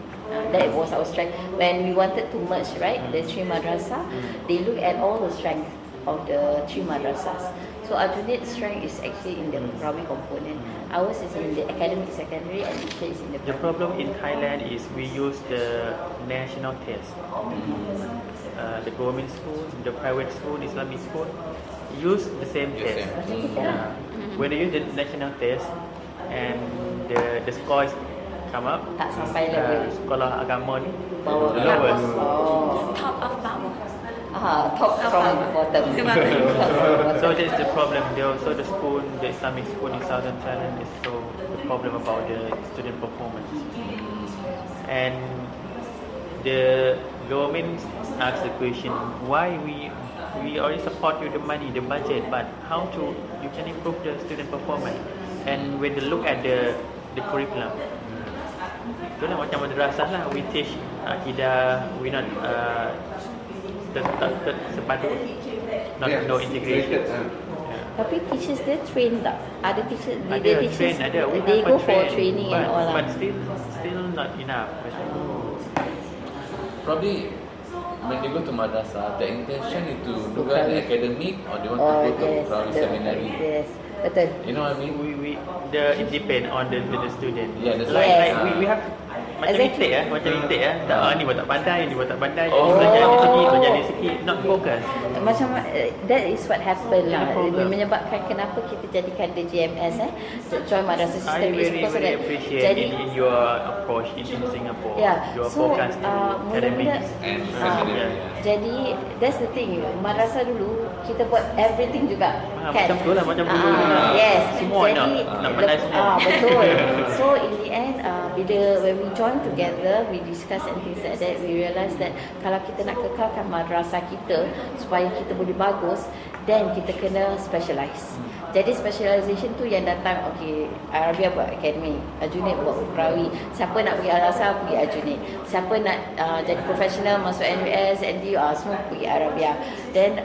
That was our strength. When we wanted to merge, right, the three madrasah, they look at all the strength of the three madrasahs. So alternate strength is actually in the Rawi component. Ours is in the academic secondary and it is in the The problem in Thailand is we use the national test. The government school, the private school, the Islamic school use the same test. When they use the national test and the scores come up, tak sampai level sekolah agama ni bawah. the lowest. Oh. Top of bawah. Top from bottom. So that's the problem. Also the school, the Islamic school in southern Thailand is so the problem about the student performance. And the government asks the question, why we already support you the money, the budget, but how to you can improve the student performance? And when they look at the curriculum, itulah macam madrasah lah, we teach akidah, we not sepatut not no integration. Tapi teachers dia train tak? Ada teachers Ada dia teachers train, ada. We they have go a for train, training but, and all lah. But still not enough. Probably when they go to madrasah, the intention is to look at the academic or they want to go to Quranic seminary. Yes, betul. You know what I mean? It depend on the student. Yeah, that's like, right. like we have macam Exactly. intake macam intake ni buat tak pandai, ni buat tak pandai. Oh. Belajar ni sikit, not focus. Macam that is what happened Yeah, lah. problem. Menyebabkan kenapa kita jadikan the GMS join madrasah I system is very because of very that. appreciate Jadi in your approach in Singapore. yeah, Your so focus to mula-mula academics. And ah, seminary. jadi that's the thing. Madrasah dulu kita buat everything juga. Macam tu lah, macam dulu lah. Yes. Semua Jadi, nak pandai semua. betul. So in the end bila when we join together, we discuss and things like that, we realise that kalau kita nak kekalkan madrasah kita supaya kita boleh bagus, then kita kena specialise. Jadi specialisation tu yang datang, okay, Arabia buat akademik, Aljunied buat Ukrawi, siapa nak pergi Al-Azhar pergi Aljunied, siapa nak jadi profesional masuk NUS, NTU, semua pergi Arabia. Then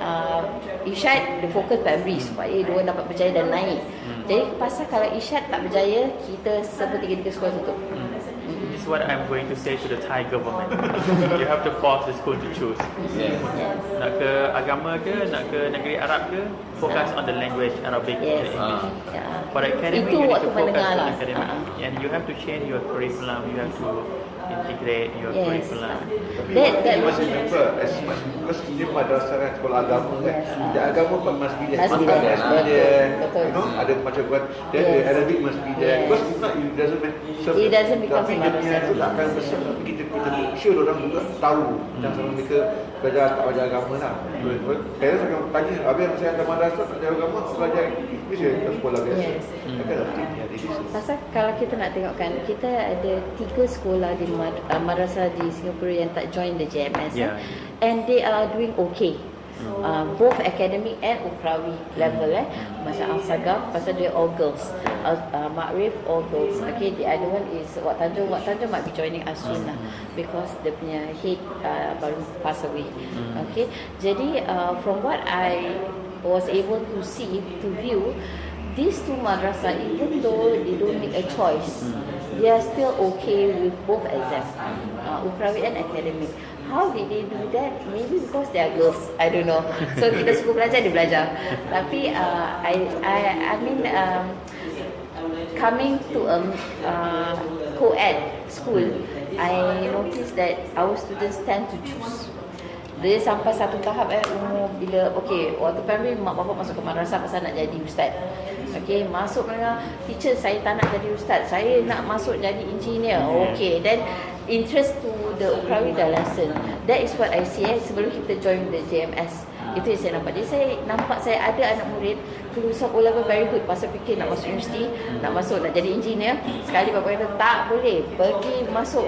Irsyad, the fokus primary supaya diorang dapat berjaya dan naik. Jadi pasal kalau Irsyad tak berjaya, kita seperti sekolah tutup. This is what I'm going to say to the Thai government. You have to force the school to choose. Yeah. Nak ke agama ke, nak ke negeri Arab ke, focus on the language Arabic Yes. and English. Yeah. For academic, Itu you need waktu to focus mendengar on lah. academic. And you have to change your curriculum. You have to integrate your Yes. curriculum. That You must remember, as much because ini madrasah kan, sekolah agama kan, the agama pun must be there. Must be Quran there. must be there. Betul. You know, ada macam Quran, then the Yes. Arabic must be there. Yes. Because if not, it doesn't serve. It doesn't become Tapi a dia punya madrasah. tu tak akan besar. Tapi kita sure orang juga tahu. Jangan sampai mereka belajar tak belajar agama lah. Parents akan tanya, habis saya hantar madrasah tak belajar agama, belajar English je ke sekolah biasa. Yes. Akan tak ada dia. pasal kalau kita nak tengokkan, kita ada 3 sekolah di madrasah di Singapura yang tak join the JMS Yeah. and they are doing okay. Both academic and Ukrawi level macam Al-Sagar pasal dia all girls, Ma'rif all girls. Okay, the other one is Wak Tanjung might be joining Aswin lah because dia punya head baru pass away. Okay, jadi from what I was able to see, to view, these 2 madrasah, even though they don't make a choice, they are still okay with both exams, Ukrawi and academic. How did they do that? Maybe because they are girls. I don't know. So kita suka belajar, dia belajar. Tapi I mean coming to a co-ed school, I noticed that our students tend to choose. Dia sampai satu tahap umur bila waktu primary mak bapak masuk ke madrasah pasal nak jadi ustaz. Masuk mana teacher, saya tak nak jadi ustaz, saya nak masuk jadi engineer. Then interest to the Ukrawi dah lesson. That is what I see sebelum kita join the JMS. Itu yang saya nampak. Jadi saya nampak saya ada anak murid lulusan O-level very good, pasal fikir nak masuk universiti, nak jadi engineer. Sekali bapak kata tak boleh, pergi masuk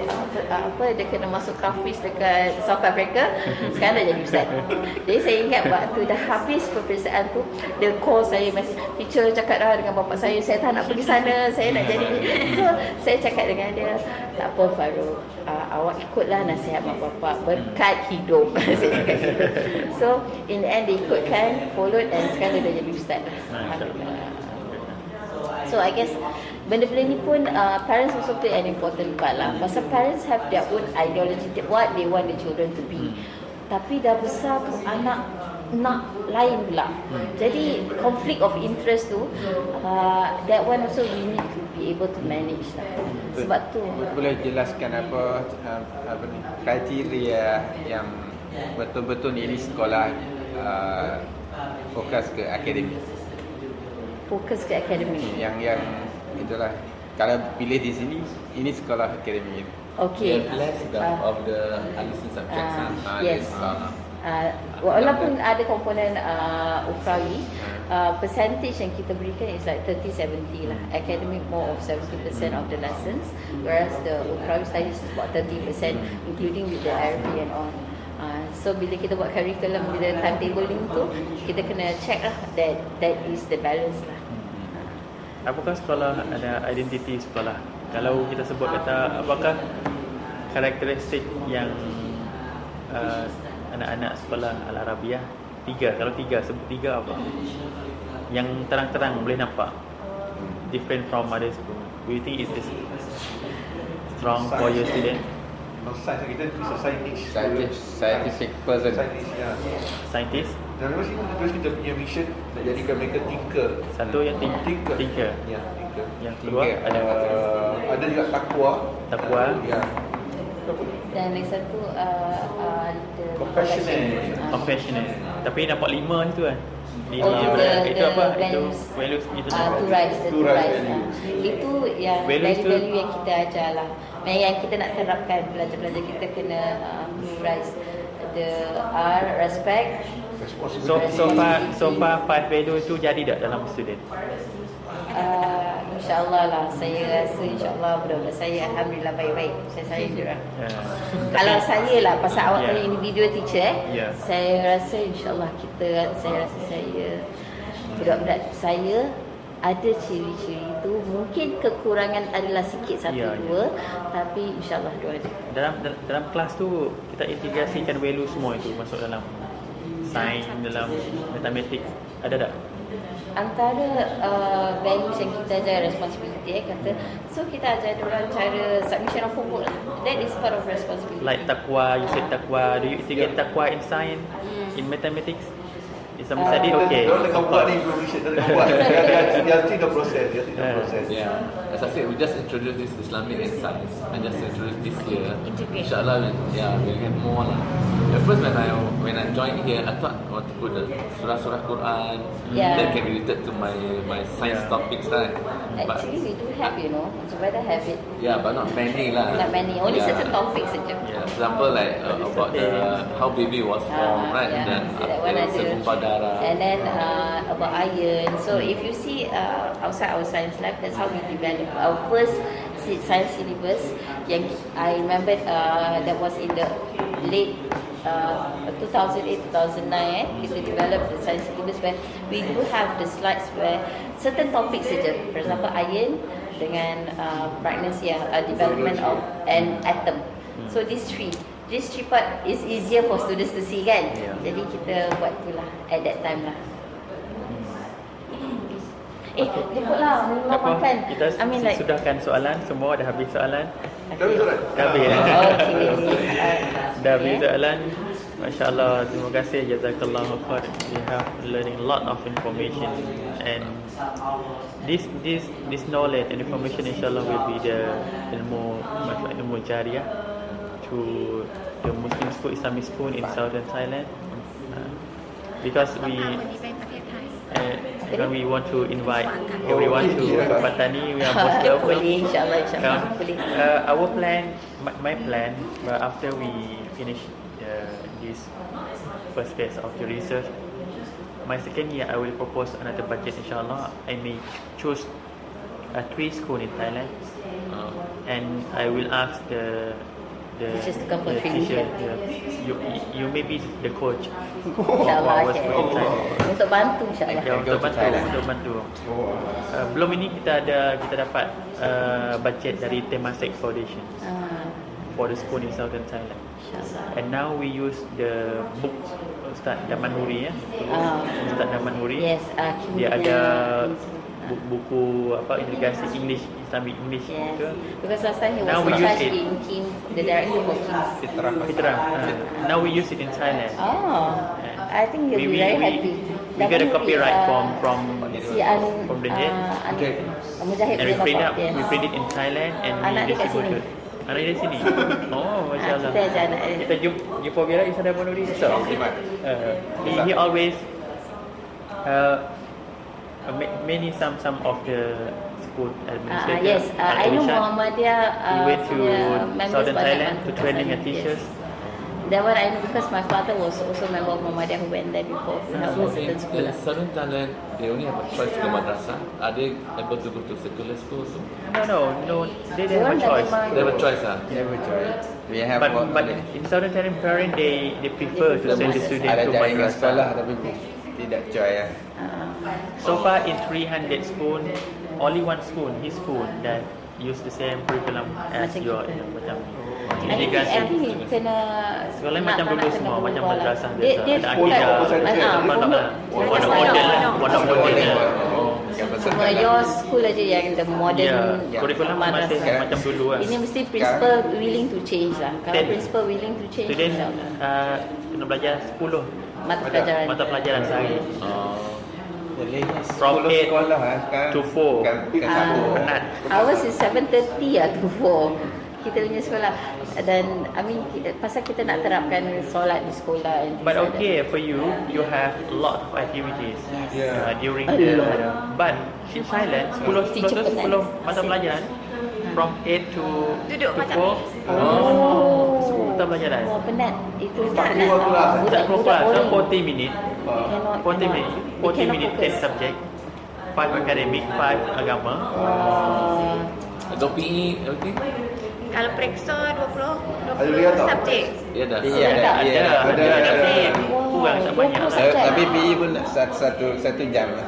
dia kena masuk Kafis dekat South Africa. Sekarang dah jadi ustaz. Jadi saya ingat waktu dah habis peperiksaan tu, dia call saya, message, teacher cakap dah dengan bapak saya tak nak pergi sana, saya nak jadi. So saya cakap dengan dia, tak apa Farouk, awak ikutlah nasihat mak bapak, berkat hidup. Saya cakap gitu. So in the end dia ikutkan, followed, and sekarang dia dah jadi ustaz. So I guess benda-benda ni pun parents also play an important part lah. Pasal parents have their own ideology, what they want the children to be. Tapi dah besar tu anak nak lain pula. Jadi conflict of interest tu, that one also we need to be able to manage lah. Sebab tu boleh jelaskan apa ni kriteria yang betul-betul ini sekolah fokus ke akademik. Fokus ke akademik. Yang itulah, kalau pilih di sini, ini sekolah akademik. Okay. Less of the additional subjects. Yes. Walaupun ada komponen Ukrawi, percentage yang kita berikan is like 30-70 lah. Academic more of 70% of the lessons, whereas the Ukrawi studies is about 30%, including with the Arabic and all. So bila kita buat curriculum, bila timetabling tu, kita kena check lah that is the balance lah. Apakah sekolah ada identiti sekolah? Kalau kita sebut kata, apakah karakteristik yang anak-anak sekolah Al-Arabiah? 3, kalau 3, sebut 3 apa? Yang terang-terang boleh nampak different from other school. Do you think it is strong for your student? Science kita is a Scientific person. Scientist? Dan memang sini terus kita punya mission nak jadikan mereka thinker. Satu yang thinker. Ya, thinker. Yang kedua ada ada juga takwa. takwa. Ya. Dan yang satu Compassionate. Tapi nampak 5 itu kan. the Itu apa? Itu values. values itu. To rise, To rise value. Itu yang Values tu- value yang kita ajar lah. Yang kita nak terapkan, pelajar-pelajar kita kena to rise. The respect. So far 5 value itu jadi tak dalam student? InsyaAllah lah. Saya rasa insyaAllah budak-budak saya alhamdulillah baik-baik. Saya diorang. Kalau saya lah, pasal awak Yeah. tanya individual teacher, Yeah. saya rasa insyaAllah saya budak-budak saya ada ciri-ciri itu. Mungkin kekurangan adalah sikit satu Yeah, dua, tapi insyaAllah dua ada. Dalam kelas tu kita integrasikan value semua itu masuk dalam sains, dalam matematik. Ada tak? Antara values yang kita ajar responsibility kata, so kita ajar diorang cara submission of homework lah. That is part of responsibility. Like takwa, you said takwa. Do you integrate takwa in science, in mathematics? Is some study okay? Dia tengah buat ni improvisation, dia tengah buat. Dia still the process, Yeah, as I said, we just introduced this Islamic and science. I just introduced this year. Integrate. Inshallah, we'll have more lah. At first, when I joined here, I thought I want to put the surah Quran Yeah. that can be related to my science topics, right? But Actually, we do have, Zubaida have it. yeah, but not many lah. Not many, only Yeah. certain topics saja. Yeah, example like about how baby was formed, right? Yeah. Then So that one ada. segumpal darah. And then about iron. So if you see outside our science lab, that's how we develop our first science syllabus. Yang I remember that was in the late 2008-2009. Kita develop the science syllabus where we do have the slides where certain topics saja. For example, iron dengan pregnancy, development of an atom. So these three part is easier for students to see kan. Yeah. Jadi kita buat itulah at that time lah. Jemputlah, mau Tak apa, makan. kita I mean like, sudahkan soalan. Semua dah habis soalan. Tapi soalan. Dah habis. okay. Dah habis soalan. Masya Allah, terima kasih. Jazakallahu khair. We have learning a lot of information, and this knowledge and information inshallah will be the ilmu jariyah to the Muslim school, Islamic school in southern Thailand, because we want to invite everyone to Patani. We are most welcome. Boleh, insyaAllah, Come. boleh. Our plan, my plan, after we finish this first phase of the research, my second year I will propose another budget. Inshallah, I may choose 3 schools in Thailand, and I will ask the Teachers to come for training. teacher. You may be the coach InsyaAllah, for our school in Thailand. Untuk bantu insyaAllah. Ya, untuk bantu. Belum ini kita dapat budget dari Temasek Foundation for the school in southern Thailand. InsyaAllah. And now we use the book Ustaz Daman Huri, Ustaz Daman Huri. Yes, Dia ada buku integrasi Islamic English Yes, ke. because last time he was Now we in use charge it. in Kim, the director for Kim. Fitrah. Now we use it in Thailand. Oh, I think he'll be very happy. We get a copyright from si the head. Mujahid And we punya print bapak, up, yes. we print it in Thailand and Anak we dia kat distribute sini. it. Anak dia sini. Oh, Masya Allah. Kita ajar anak dia. Kita jumpa Bila Isa Daman Huri. So, he always many some of the school administrators. Yes, I know Al-Irshad, Muhammadiyah. he went to members southern banyak Thailand to kat training sana, the teachers. Yes. That one I know because my father was also member of Muhammadiyah who went there before to help So with in certain school. southern Thailand, they only have a choice to go madrasah. Are they able to go to secular schools? No. They have a choice. They have a choice, Never try. We have But in southern Thailand, parents they prefer to send the student ada to jaringan sekolah madrasah. tapi tidak joy ya. So far in 300 school, only one school, his school, that use the same curriculum as Macam your kita. macam I think integrasi. kena Sekolah nak macam tak dulu nak semua, kena macam berubah lah. madrasah Dia biasa. Ada sekolah akidah, pondok pondok model lah, pondok model. Cuma your school aja yang the modern Curriculum masih madrasah. macam dulu lah. Ini mesti principal willing to change lah. Kalau Then, principal willing to change, Student insyaAllah. kena belajar 10 mata pelajaran. sehari. Jadi From 8 sekolah sekarang to 4. bukan satu. Penat. Ours is 7:30 to 4. Kita punya sekolah. Dan pasal kita nak terapkan solat di sekolah and things But like okay, for you have a lot of activities during A the. lot. But in Thailand, 10 Teacher penat. mata pelajaran from 8 to Duduk 4. macam ni. Oh. 10 mata pelajaran. Oh, penat. Itu Tak penat. keluar kelas. Tak keluar so boring. 40 minutes. Cannot, 40 cannot. minutes. We 40 cannot minutes, focus. 10 subject. 5 academic, 5 agama. Atau PE, everything? Kalau periksa 20 Ada lihat tak? subjek. Ya dah. Iya Ada. Kurang tak banyak. Tapi PE pun satu jam lah.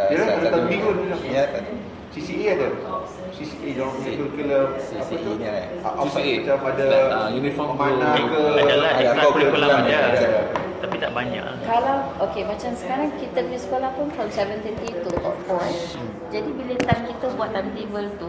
Dia satu minggu. Ya, CCA ada. CCA dorang punya curriculum apa CCE tu? ni lah. Outside CCA. macam ada Uniform pemanah group. ke. Adalah ada extra curriculum curriculum ada. ada. Tapi tak banyak. Kalau macam sekarang kita punya sekolah pun from 7:30 to 4. Jadi bila time kita buat timetable tu,